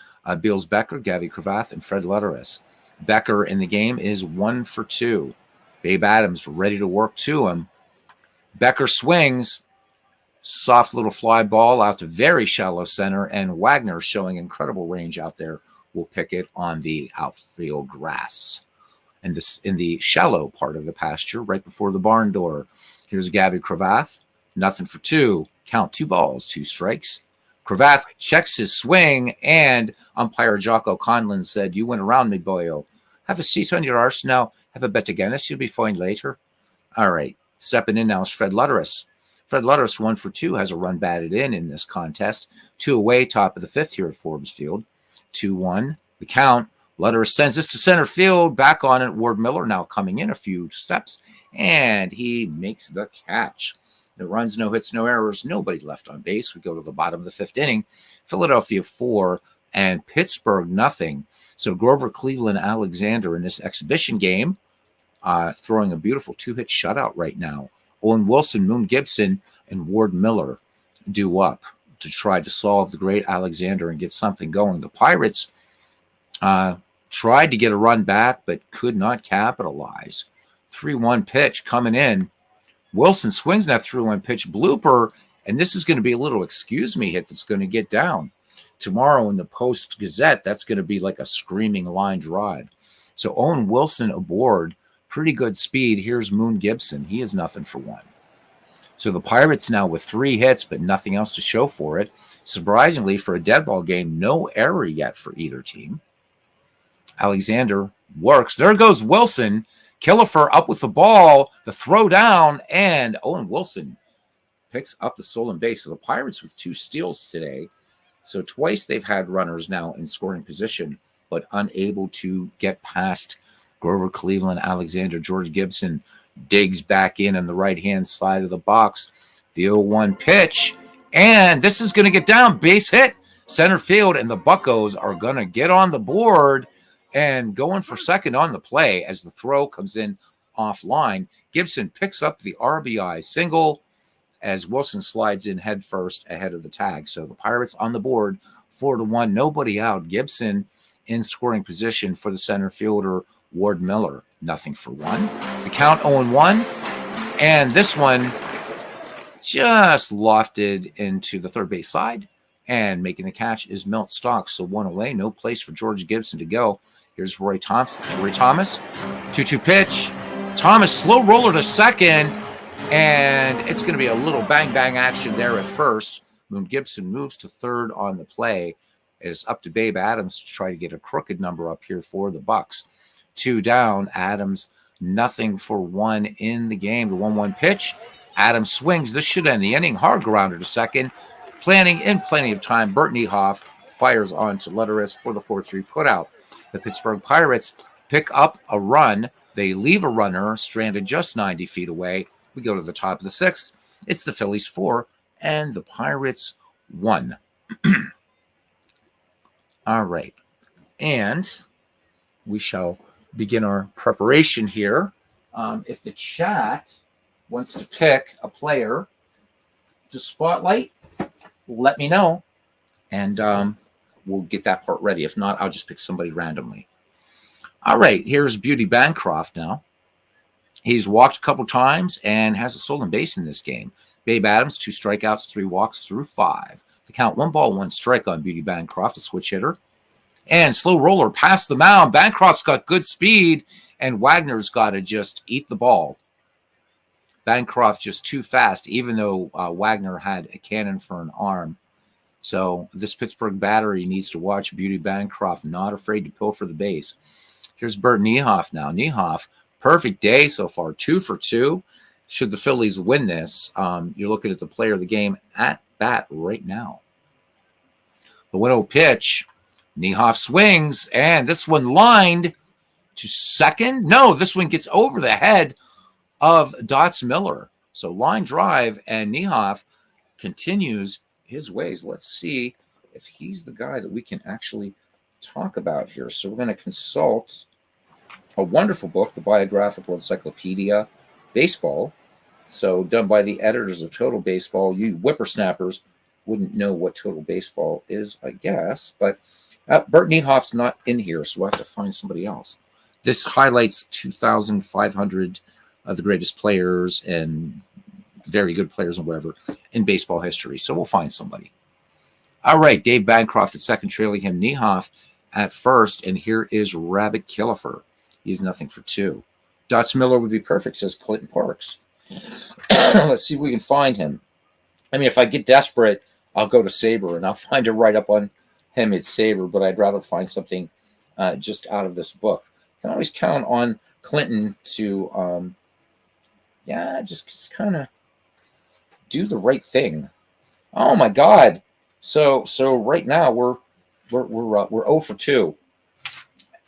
Beals Becker, Gabby Cravath, and Fred Letteris. Becker in the game is 1 for 2. Babe Adams ready to work to him. Becker swings. Soft little fly ball out to very shallow center, and Wagner, showing incredible range out there, will pick it on the outfield grass. And this in the shallow part of the pasture, right before the barn door. Here's Gabby Cravath. Nothing for 2. Count 2 balls, 2 strikes. Cravath checks his swing, and umpire Jocko Conlon said, "You went around me, boyo. Have a seat on your arse now. Have a bet against. You'll be fine later." All right. Stepping in now is Fred Letteris. Fred Letteris, 1 for 2, has a run batted in this contest. 2 away, top of the 5th here at Forbes Field. 2-1, the count. Letteris sends this to center field. Back on it, Ward Miller now coming in a few steps, and he makes the catch. No runs, no hits, no errors, nobody left on base. We go to the bottom of the 5th inning. Philadelphia 4 and Pittsburgh nothing. So Grover Cleveland Alexander in this exhibition game, throwing a beautiful 2-hit shutout right now. Owen Wilson, Moon Gibson, and Ward Miller due up to try to solve the great Alexander and get something going. The Pirates tried to get a run back, but could not capitalize. 3-1 pitch coming in. Wilson swings that 3-1 pitch blooper, and this is going to be a little excuse me hit that's going to get down. Tomorrow in the Post-Gazette, that's going to be like a screaming line drive. So Owen Wilson aboard. Pretty good speed. Here's Moon Gibson. He is nothing for 1. So the Pirates now with 3 hits, but nothing else to show for it. Surprisingly, for a dead ball game, no error yet for either team. Alexander works. There goes Wilson. Killefer up with the ball. The throw down, and Owen Wilson picks up the stolen base. So the Pirates with 2 steals today. So twice they've had runners now in scoring position, but unable to get past Grover Cleveland Alexander. George Gibson digs back in on the right-hand side of the box. The 0-1 pitch, And this is going to get down. Base hit. Center field. And the Buccos are going to get on the board and going for second on the play as the throw comes in offline. Gibson picks up the RBI single as Wilson slides in head first ahead of the tag. So the Pirates on the board, 4-1, nobody out. Gibson in scoring position for the center fielder, Ward Miller, nothing for one. The count 0-1, and this one just lofted into the third base side, and making the catch is Milt Stocks. So one away, no place for George Gibson to go. Here's Roy Thomas, 2-2 pitch. Thomas slow roller to second, and it's going to be a little bang action there at first. Moon Gibson moves to third on the play. It's up to Babe Adams to try to get a crooked number up here for the Bucks. 2 down. Adams, nothing for one in the game. The 1-1 pitch. Adams swings. This should end the inning. Hard grounder to second. Planning in plenty of time. Bert Niehoff fires on to Letteris for the 4-3 putout. The Pittsburgh Pirates pick up a run. They leave a runner stranded just 90 feet away. We go to the top of the 6th. It's the Phillies 4 and the Pirates 1. All right. And we shall begin our preparation here. If the chat wants to pick a player to spotlight, let me know. And we'll get that part ready. If not, I'll just pick somebody randomly. All right, here's Beauty Bancroft now. He's walked a couple times and has a stolen base in this game. Babe Adams, 2 strikeouts, 3 walks through 5. The count 1 ball, 1 strike on Beauty Bancroft, a switch hitter. And slow roller past the mound. Bancroft's got good speed, and Wagner's got to just eat the ball. Bancroft just too fast, even though Wagner had a cannon for an arm. So this Pittsburgh battery needs to watch Beauty Bancroft, not afraid to pull for the base. Here's Bert Niehoff now. Niehoff, perfect day so far, 2 for 2. Should the Phillies win this, you're looking at the player of the game at bat right now. The 1-0 pitch. Niehoff swings, and this one lined to second. No, this one gets over the head of Dots Miller. So line drive, and Niehoff continues his ways. Let's see if he's the guy that we can actually talk about here. So we're going to consult a wonderful book, the Biographical Encyclopedia Baseball. So done by the editors of Total Baseball. You whippersnappers wouldn't know what Total Baseball is, I guess. But Bert Niehoff's not in here, so we'll have to find somebody else. This highlights 2,500 of the greatest players and very good players and whatever in baseball history. So we'll find somebody. All right, Dave Bancroft at second, trailing him. Niehoff at first, and here is Rabbit Killefer. He's nothing for 2. Dots Miller would be perfect, says Clinton Parks. Let's see if we can find him. I mean, if I get desperate, I'll go to Sabre, and I'll find a write-up on him at Sabre, but I'd rather find something just out of this book. I can always count on Clinton to, just kind of do the right thing. Oh, my God. So right now we're 0 for 2.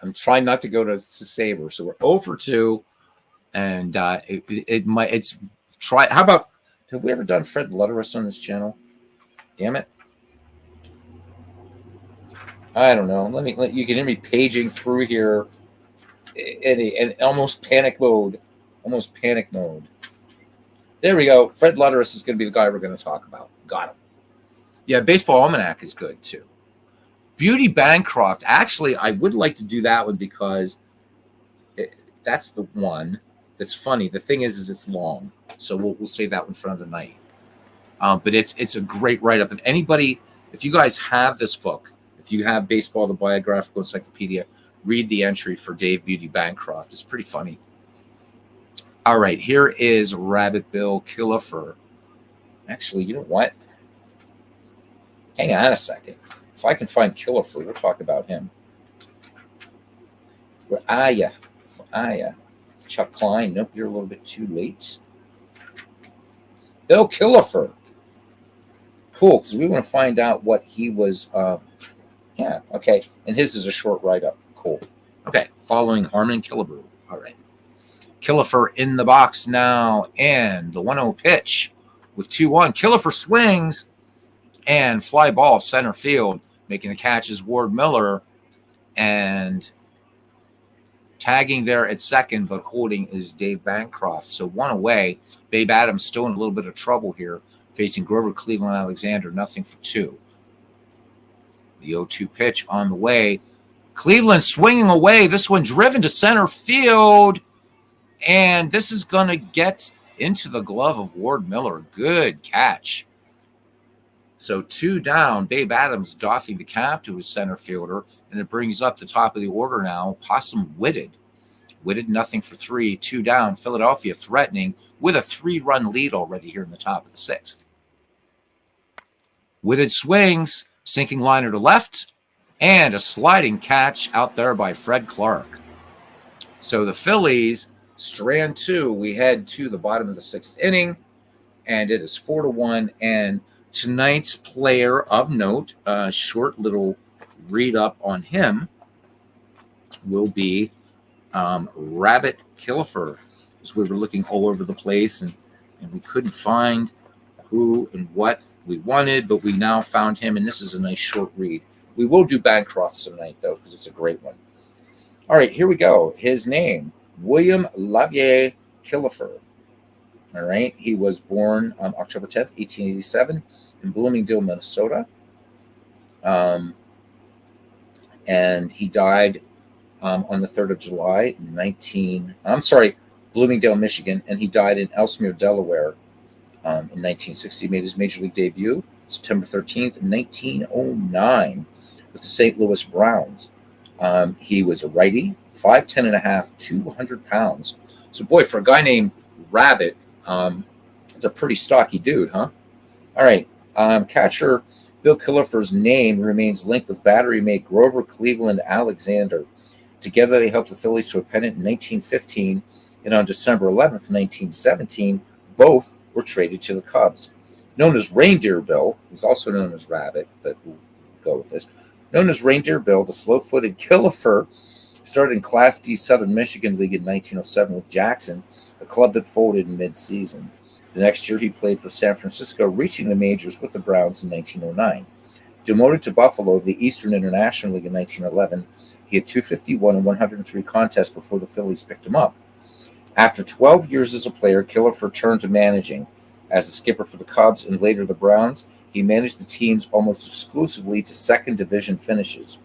I'm trying not to go to Sabre, so we're 0 for 2, and it's try. How about, have we ever done Fred Letteris on this channel? Damn it! I don't know. You can hear me paging through here in almost panic mode. There we go. Fred Letteris is going to be the guy we're going to talk about. Got him. Yeah, Baseball Almanac is good too. Beauty Bancroft. Actually, I would like to do that one because that's the one that's funny. The thing is it's long, so we'll save that one for another night. But it's a great write-up. And anybody, if you guys have this book, if you have Baseball, the Biographical Encyclopedia, read the entry for Dave Beauty Bancroft. It's pretty funny. All right, here is Rabbit Bill Killefer. Actually, you know what? Hang on a second. If I can find Killefer, we'll talk about him. Where are ya? Chuck Klein. Nope, you're a little bit too late. Bill Killefer. Cool, because we want to find out what he was. Okay. And his is a short write-up. Cool. Okay, following Harmon Killebrew. All right. Killefer in the box now, and the 1-0 pitch with 2-1. Killefer swings, And fly ball center field. Making the catch is Ward Miller. And tagging there at second, but holding is Dave Bancroft. So one away. Babe Adams still in a little bit of trouble here, facing Grover Cleveland Alexander, 0-2. The 0-2 pitch on the way. Cleveland swinging away. This one driven to center field. And this is going to get into the glove of Ward Miller. Good catch. So 2 down. Babe Adams doffing the cap to his center fielder. And it brings up the top of the order now. Possum Whitted. Whitted 0-3. 2 down. Philadelphia threatening with a 3-run lead already here in the top of the 6th. Whitted swings. Sinking liner to left. And a sliding catch out there by Fred Clark. So the Phillies, strand 2, we head to the bottom of the 6th inning. And it is 4-1. And tonight's player of note, a short little read up on him, will be Rabbit Killefer. As we were looking all over the place and we couldn't find who and what we wanted, but we now found him, and this is a nice short read. We will do Bancroft tonight, though, because it's a great one. All right, here we go. His name, William Lavier Killefer. All right, he was born on October 10th, 1887 in Bloomingdale, Minnesota. And he died on the 3rd of July, Bloomingdale, Michigan, and he died in Ellesmere, Delaware in 1960. He made his major league debut September 13th, 1909 with the St. Louis Browns. He was a righty, 5'10 and a half, 200 pounds. So, boy, for a guy named Rabbit, it's a pretty stocky dude, huh? All right, catcher Bill Killefer's name remains linked with battery mate Grover Cleveland Alexander. Together, they helped the Phillies to a pennant in 1915, and on December 11th, 1917, both were traded to the Cubs. Known as Reindeer Bill, who's also known as Rabbit, but we'll go with this. Known as Reindeer Bill, the slow-footed Killefer started in Class D Southern Michigan League in 1907 with Jackson, a club that folded in mid-season. The next year, he played for San Francisco, reaching the majors with the Browns in 1909. Demoted to Buffalo of the Eastern International League in 1911, he had 251 and 103 contests before the Phillies picked him up. After 12 years as a player, Killefer turned to managing. As a skipper for the Cubs and later the Browns, he managed the teams almost exclusively to second division finishes.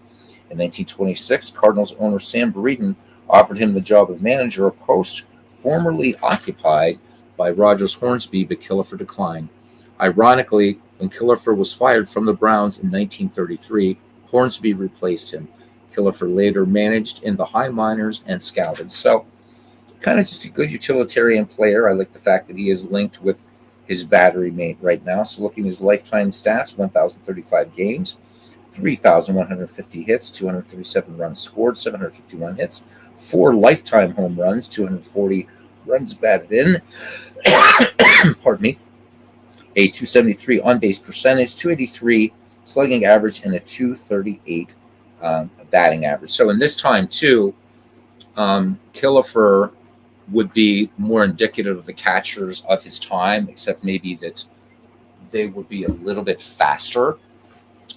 In 1926, Cardinals owner Sam Breeden offered him the job of manager, a post formerly occupied by Rogers Hornsby, but Killefer declined. Ironically, when Killefer was fired from the Browns in 1933, Hornsby replaced him. Killefer later managed in the high minors and scouted. So, kind of just a good utilitarian player. I like the fact that he is linked with his battery mate right now. So looking at his lifetime stats, 1,035 games, 3,150 hits, 237 runs scored, 751 hits, 4 lifetime home runs, 240 runs batted in, pardon me, a 273 on-base percentage, 283 slugging average, and a 238 batting average. So in this time, too, Killefer would be more indicative of the catchers of his time, except maybe that they would be a little bit faster.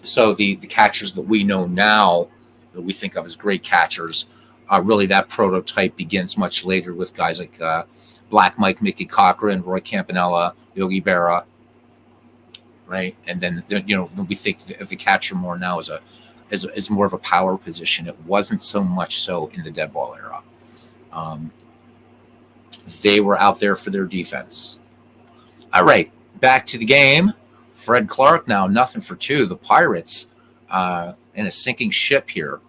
So the catchers that we know now, that we think of as great catchers, really that prototype begins much later with guys like Black Mike, Mickey Cochran, Roy Campanella, Yogi Berra, right? And then we think of the catcher more now as more of a power position. It wasn't so much so in the dead ball era. They were out there for their defense. All right, back to the game. Fred Clark now 0-2. The Pirates in a sinking ship here.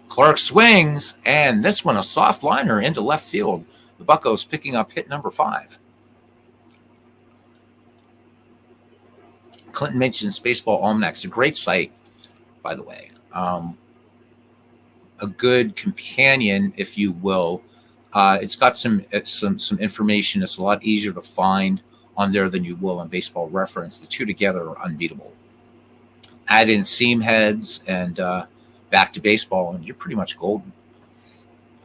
Clark swings, and this one a soft liner into left field. The Buccos picking up hit number 5. Clinton mentions Baseball Almanac. It's a great site, by the way. A good companion, if you will. It's got some information that's a lot easier to find on there than you will on Baseball Reference. The two together are unbeatable. Add in seam heads and back to baseball, and you're pretty much golden.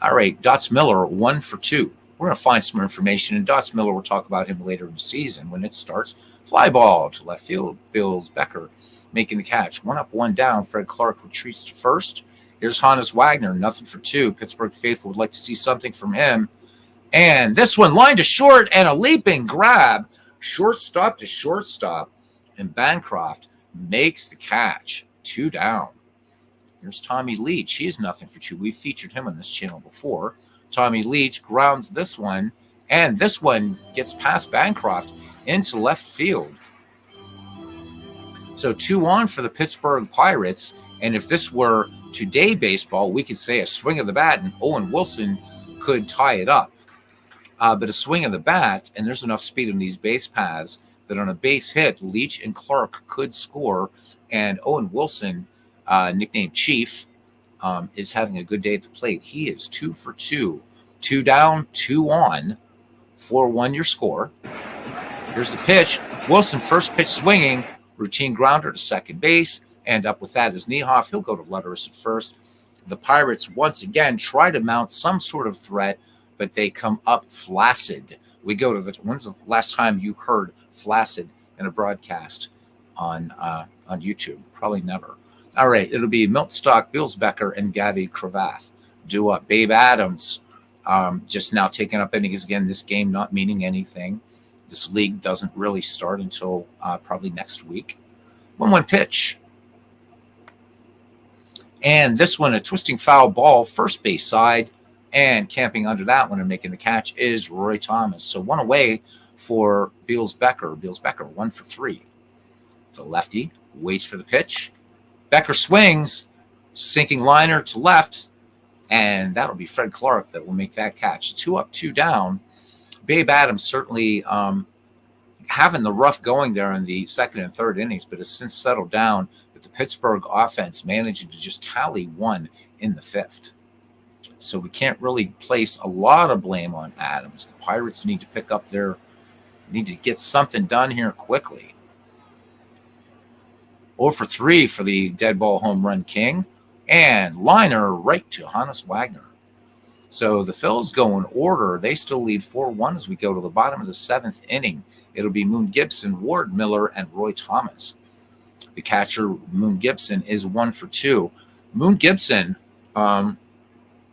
All right, Dots Miller 1-2. We're going to find some more information. And Dots Miller, we'll talk about him later in the season when it starts. Fly ball to left field. Bills Becker making the catch. 1 up, 1 down. Fred Clark retreats to first. Here's Hannes Wagner, nothing for 2. Pittsburgh faithful would like to see something from him. And this one lined to short and a leaping grab. Shortstop to shortstop. And Bancroft makes the catch. 2 down. Here's Tommy Leach. He's nothing for 2. We've featured him on this channel before. Tommy Leach grounds this one, and this one gets past Bancroft into left field. So 2 on for the Pittsburgh Pirates. And if this were today baseball, we could say a swing of the bat and Owen Wilson could tie it up. But a swing of the bat, and there's enough speed in these base paths that on a base hit, Leach and Clark could score. And Owen Wilson, nicknamed Chief, is having a good day at the plate. He is 2 for 2. 2 down, 2 on. 4-1 your score. Here's the pitch. Wilson, first pitch swinging. Routine grounder to second base. And up with that is Niehoff. He'll go to Letteris at first. The Pirates once again try to mount some sort of threat, but they come up flaccid. We go to when's the last time you heard flaccid in a broadcast on YouTube? Probably never. All right, it'll be Miltstock, Bilsbecker, and Gabby Cravath do up. Babe Adams just now taking up innings again. This game not meaning anything. This league doesn't really start until probably next week. 1-1 pitch. And this one, a twisting foul ball, first base side. And camping under that one and making the catch is Roy Thomas. So 1 away for Bilsbecker. Bilsbecker 1 for 3. The lefty waits for the pitch. Becker swings, sinking liner to left, and that'll be Fred Clark that will make that catch. 2 up, 2 down. Babe Adams certainly having the rough going there in the second and third innings, but has since settled down with the Pittsburgh offense managing to just tally 1 in the 5th. So we can't really place a lot of blame on Adams. The Pirates need to get something done here quickly. 0 for 3 for the dead ball home run king. And liner right to Hannes Wagner. So the Phils go in order. They still lead 4-1 as we go to the bottom of the 7th inning. It'll be Moon Gibson, Ward Miller, and Roy Thomas. The catcher, Moon Gibson, is 1 for 2. Moon Gibson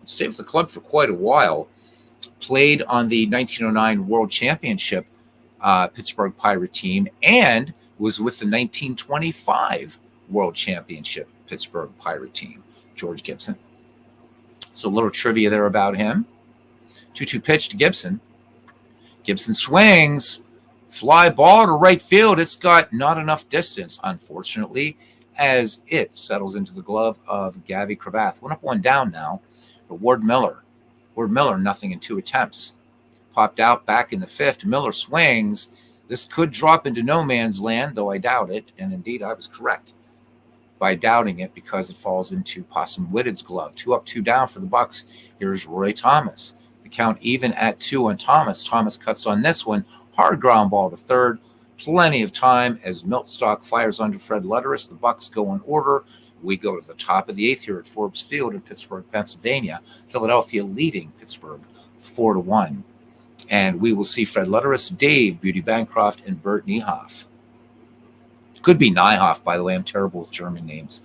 stayed with the club for quite a while. Played on the 1909 World Championship Pittsburgh Pirate team and was with the 1925 World Championship Pittsburgh Pirate team, George Gibson. So a little trivia there about him. 2-2 pitch to Gibson. Gibson swings. Fly ball to right field. It's got not enough distance, unfortunately, as it settles into the glove of Gabby Cravath. 1 up, 1 down now for Ward Miller. Ward Miller, nothing in 2 attempts. Popped out back in the 5th. Miller swings. This could drop into no man's land, though I doubt it. And indeed, I was correct by doubting it because it falls into Possum Whitted's glove. 2 up, 2 down for the Bucks. Here's Roy Thomas. The count even at 2 on Thomas. Thomas cuts on this one. Hard ground ball to third. Plenty of time as Miltstock fires under Fred Letteris. The Bucks go in order. We go to the top of the 8th here at Forbes Field in Pittsburgh, Pennsylvania. Philadelphia leading Pittsburgh 4-1. And we will see Fred Letteris, Dave, Beauty Bancroft, and Bert Niehoff. Could be Niehoff, by the way. I'm terrible with German names.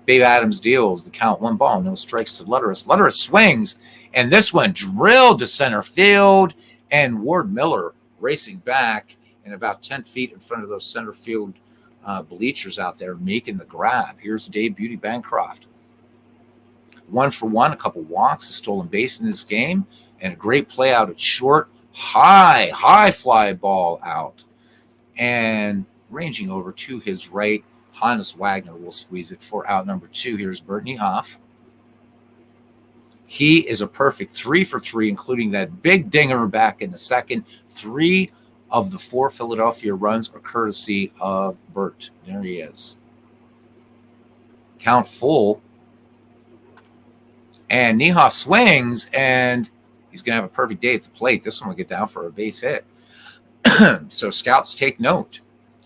Babe Adams deals the count. 1 ball, no strikes to Letteris. Letteris swings, and this one drilled to center field. And Ward Miller racing back and about 10 feet in front of those center field bleachers out there making the grab. Here's Dave Beauty Bancroft. 1 for 1, a couple walks, a stolen base in this game, and a great play out at short. High fly ball out. And ranging over to his right, Hannes Wagner will squeeze it for out number 2. Here's Bert Niehoff. He is a perfect 3 for 3, including that big dinger back in the 2nd. 3 of the 4 Philadelphia runs are courtesy of Bert. There he is. Count full. And Niehoff swings, and he's going to have a perfect day at the plate. This one will get down for a base hit. So scouts take note.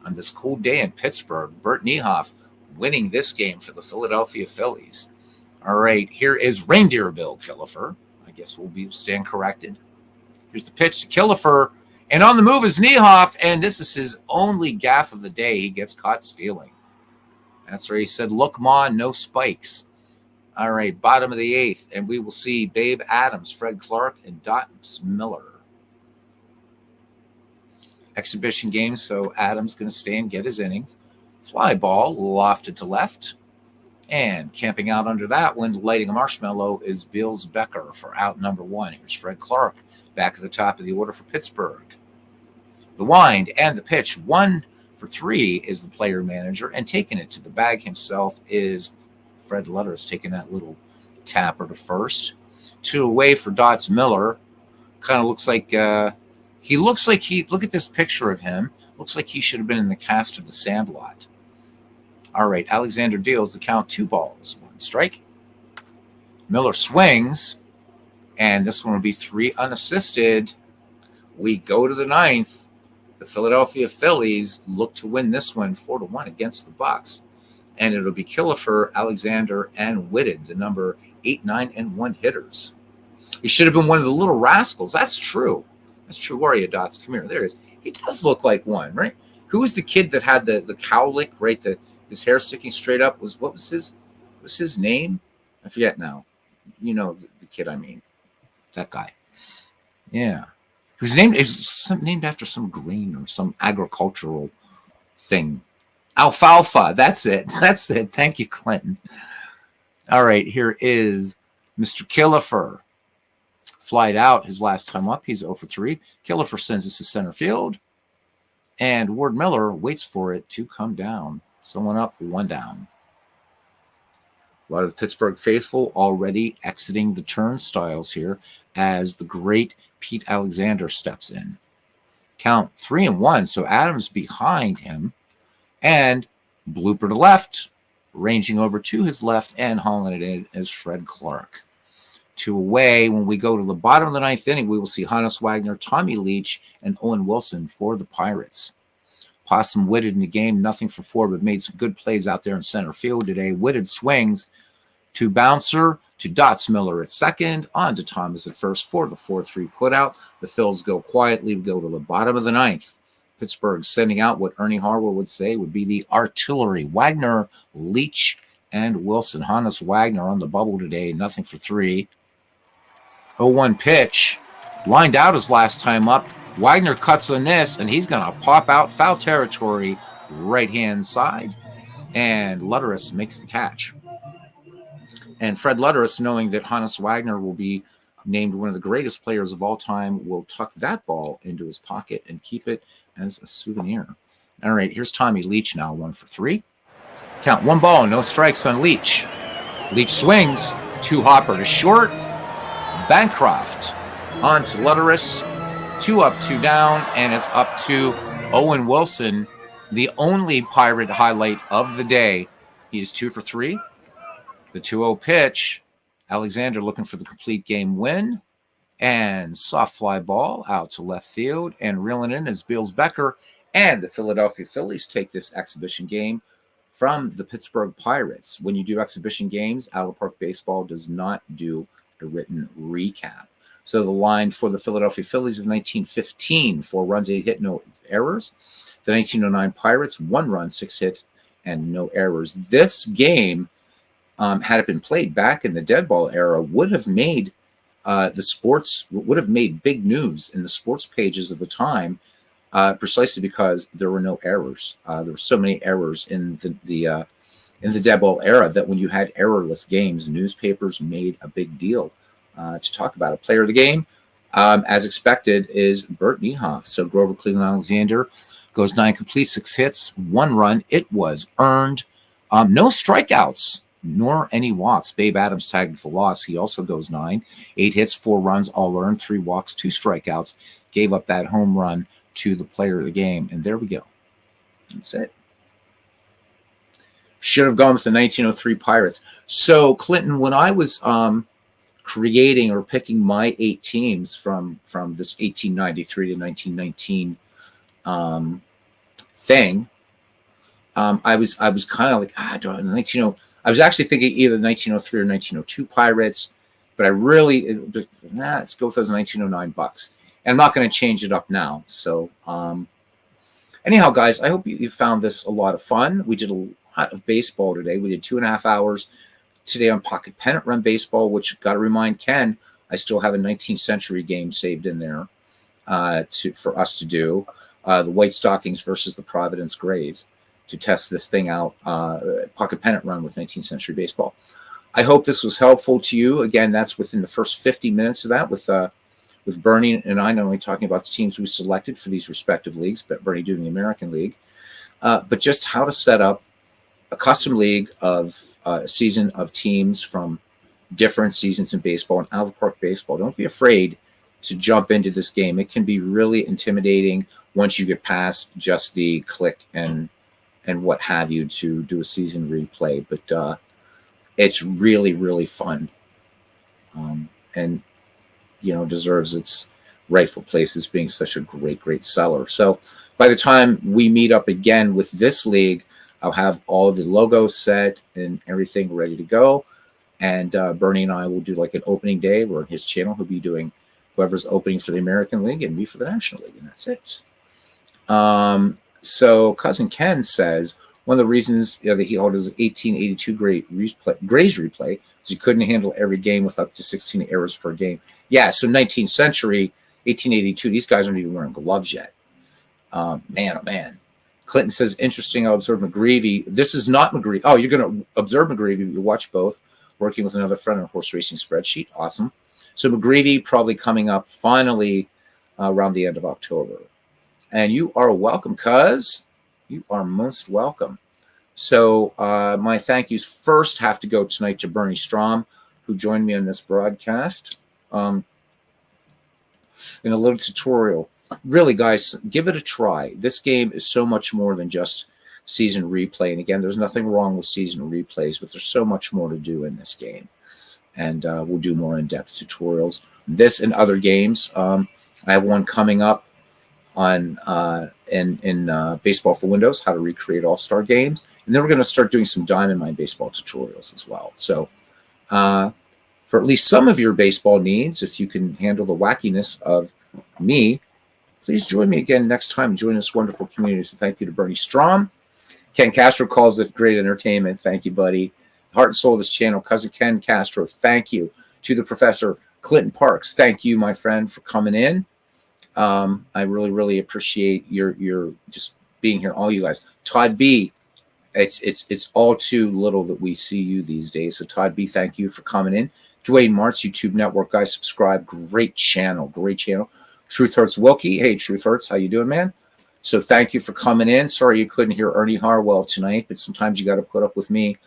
On this cool day in Pittsburgh, Bert Niehoff winning this game for the Philadelphia Phillies. All right, here is Reindeer Bill Killefer. I guess we'll stand corrected. Here's the pitch to Killefer. And on the move is Niehoff, and this is his only gaffe of the day. He gets caught stealing. That's where he said, look, Ma, no spikes. All right, bottom of the 8th, and we will see Babe Adams, Fred Clark, and Dots Miller. Exhibition game, so Adams going to stay and get his innings. Fly ball lofted to left. And camping out under that one, lighting a marshmallow, is Bills Becker for out number 1. Here's Fred Clark back at the top of the order for Pittsburgh. The wind and the pitch, 1 for 3 is the player manager, and taking it to the bag himself is Fred Letters, taking that little tapper to first. 2 away for Dots Miller. Kind of looks like look at this picture of him. Looks like he should have been in the cast of The Sandlot. All right, Alexander deals the count, 2 balls, 1 strike. Miller swings, and this one will be 3 unassisted. We go to the 9th. The Philadelphia Phillies look to win this one 4-1 against the Bucks. And it'll be Killefer, Alexander, and Whitted, the number 8, 9, and 1 hitters. He should have been one of the little rascals. That's true. That's true. Where are you, Dots? Come here. There he is. He does look like one, right? Who was the kid that had the cowlick, right? His hair sticking straight up. What was his name? I forget now. You know the kid I mean. That guy. Yeah. Whose name is named after some grain or some agricultural thing. Alfalfa. That's it. That's it. Thank you, Clinton. All right. Here is Mr. Killefer. Flied out his last time up. He's 0 for 3. Killefer sends us to center field. And Ward Miller waits for it to come down. Someone up, 1 down. A lot of the Pittsburgh faithful already exiting the turnstiles here as the great Pete Alexander steps in. Count 3-1, so Adams behind him. And blooper to left, ranging over to his left and hauling it in is Fred Clark. 2 away. When we go to the bottom of the 9th inning, we will see Hannes Wagner, Tommy Leach, and Owen Wilson for the Pirates. Possum Whitted in the game, nothing for 4, but made some good plays out there in center field today. Whitted swings to bouncer to Dots Miller at second, on to Thomas at first for the 4-3 putout. The Phils go quietly, go to the bottom of the 9th. Pittsburgh sending out what Ernie Harwell would say would be the artillery. Wagner, Leach, and Wilson. Hannes Wagner on the bubble today, nothing for 3. 0-1 pitch, lined out his last time up. Wagner cuts on this, and he's going to pop out foul territory, right-hand side. And Lutteris makes the catch. And Fred Lutteris, knowing that Hannes Wagner will be named one of the greatest players of all time, will tuck that ball into his pocket and keep it as a souvenir. All right, here's Tommy Leach now, 1 for 3. Count 1 ball, no strikes on Leach. Leach swings, 2 hopper to short. Bancroft on to Lutteris. 2 up, 2 down, and it's up to Owen Wilson, the only Pirate highlight of the day. He is 2 for 3. The 2-0 pitch. Alexander looking for the complete game win. And soft fly ball out to left field. And reeling in is Bills Becker. And the Philadelphia Phillies take this exhibition game from the Pittsburgh Pirates. When you do exhibition games, Out of the Park Baseball does not do a written recap. So the line for the Philadelphia Phillies of 1915, 4 runs, 8 hit, no errors. The 1909 Pirates, 1 run, 6 hit, and no errors. This game, had it been played back in the dead ball era, would have made big news in the sports pages of the time, precisely because there were no errors. There were so many errors in the dead ball era that when you had errorless games, newspapers made a big deal to talk about. A player of the game, as expected, is Bert Niehoff. So Grover Cleveland Alexander goes 9 complete, 6 hits, 1 run. It was earned. No strikeouts, nor any walks. Babe Adams tagged with the loss. He also goes 9, 8 hits, 4 runs, all earned, 3 walks, 2 strikeouts. Gave up that home run to the player of the game. And there we go. That's it. Should have gone with the 1903 Pirates. So, Clinton, when I was creating or picking my 8 teams from this 1893 to 1919 thing, I was kind of like, I don't know, I was actually thinking either 1903 or 1902 Pirates, but I really, let's go with those 1909 Bucks. And I'm not going to change it up now. So anyhow, guys, I hope you found this a lot of fun. We did a lot of baseball today. We did 2.5 hours today on Pocket Pennant Run baseball, which got to remind Ken, I still have a 19th century game saved in there for us to do. The White Stockings versus the Providence Grays to test this thing out, Pocket Pennant Run with 19th century baseball. I hope this was helpful to you. Again, that's within the first 50 minutes of that with Bernie and I not only talking about the teams we selected for these respective leagues, but Bernie doing the American League, but just how to set up a custom league of a season of teams from different seasons in baseball and out of the park baseball. Don't be afraid to jump into this game. It can be really intimidating once you get past just the click and what have you to do a season replay. But it's really, really fun. And, deserves its rightful place as being such a great, great seller. So by the time we meet up again with this league, I'll have all the logos set and everything ready to go. And Bernie and I will do like an opening day where on his channel he'll be doing whoever's opening for the American League and me for the National League, and that's it. So Cousin Ken says one of the reasons that he held his 1882 Grays replay is he couldn't handle every game with up to 16 errors per game. Yeah, so 19th century, 1882, these guys aren't even wearing gloves yet. Man, oh man. Clinton says, interesting, I'll observe McGreevy. This is not McGreevy. Oh, you're going to observe McGreevy. You watch both. Working with another friend on a horse racing spreadsheet. Awesome. So McGreevy probably coming up finally around the end of October. And you are welcome, cuz. You are most welcome. So my thank yous first have to go tonight to Bernie Stroum, who joined me on this broadcast in a little tutorial. Really, guys, give it a try. This game is so much more than just season replay. And again, there's nothing wrong with season replays, but there's so much more to do in this game. And we'll do more in-depth tutorials. This and other games. I have one coming up on in Baseball for Windows, how to recreate all-star games. And then we're going to start doing some Diamond Mine baseball tutorials as well. So for at least some of your baseball needs, if you can handle the wackiness of me, please join me again next time. Join this wonderful community. So thank you to Bernie Stroum. Ken Castro calls it great entertainment. Thank you, buddy. Heart and soul of this channel, Cousin Ken Castro. Thank you to the Professor Clinton Parks. Thank you, my friend, for coming in. I really, really appreciate your just being here, all you guys. Todd B, it's all too little that we see you these days. So Todd B, thank you for coming in. Dwayne Martz, YouTube Network, guys, subscribe. Great channel, great channel. Truth Hurts Wilkie. Hey, Truth Hurts, how you doing, man? So thank you for coming in. Sorry you couldn't hear Ernie Harwell tonight, but sometimes you got to put up with me.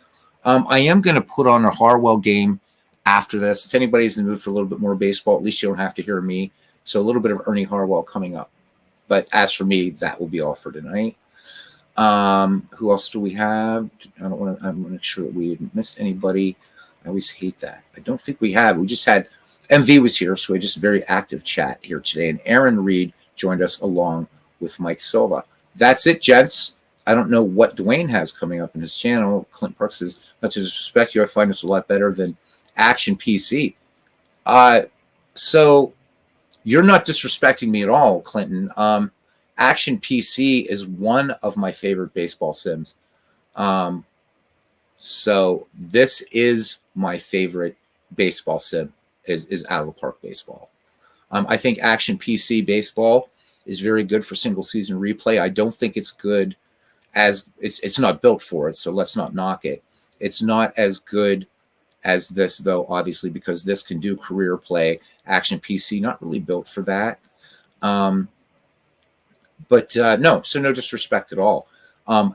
I am going to put on a Harwell game after this. If anybody's in the mood for a little bit more baseball, at least you don't have to hear me. So a little bit of Ernie Harwell coming up. But as for me, that will be all for tonight. Who else do we have? I want to make sure that we didn't miss anybody. I always hate that. I don't think we have. We just had MV was here, so we had just a very active chat here today. And Aaron Reed joined us along with Mike Silva. That's it, gents. I don't know what Dwayne has coming up in his channel. Clint Parks says, not to disrespect you, I find this a lot better than Action PC. So you're not disrespecting me at all, Clinton. Action PC is one of my favorite baseball sims. So this is my favorite baseball sim is out of the park baseball. I think Action PC baseball is very good for single season replay. I don't think it's good as it's not built for it. So let's not knock it. It's not as good as this though, obviously, because this can do career play. Action PC, not really built for that. No, so no disrespect at all.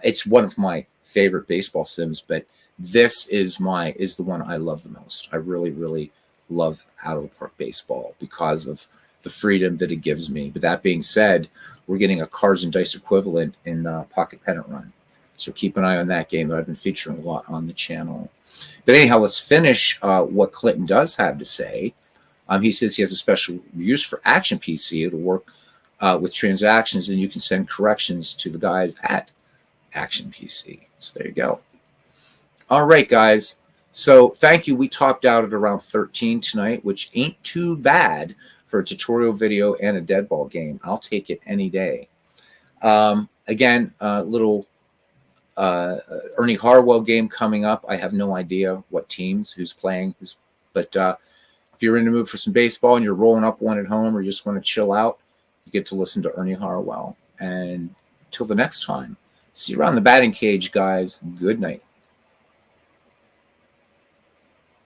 It's one of my favorite baseball sims, but this is the one I love the most. I really, really love out of the park baseball because of the freedom that it gives me. But that being said, we're getting a Cars and Dice equivalent in Pocket Pennant Run. So keep an eye on that game that I've been featuring a lot on the channel. But anyhow, let's finish what Clinton does have to say. He says he has a special use for Action PC. It'll work with transactions, and you can send corrections to the guys at Action PC. So there you go. All right, guys. So thank you. We topped out at around 13 tonight, which ain't too bad for a tutorial video and a dead ball game. I'll take it any day. Again, little Ernie Harwell game coming up. I have no idea what teams, who's playing, but if you're in the mood for some baseball and you're rolling up one at home or you just want to chill out, you get to listen to Ernie Harwell. And till the next time, see you around the batting cage, guys. Good night.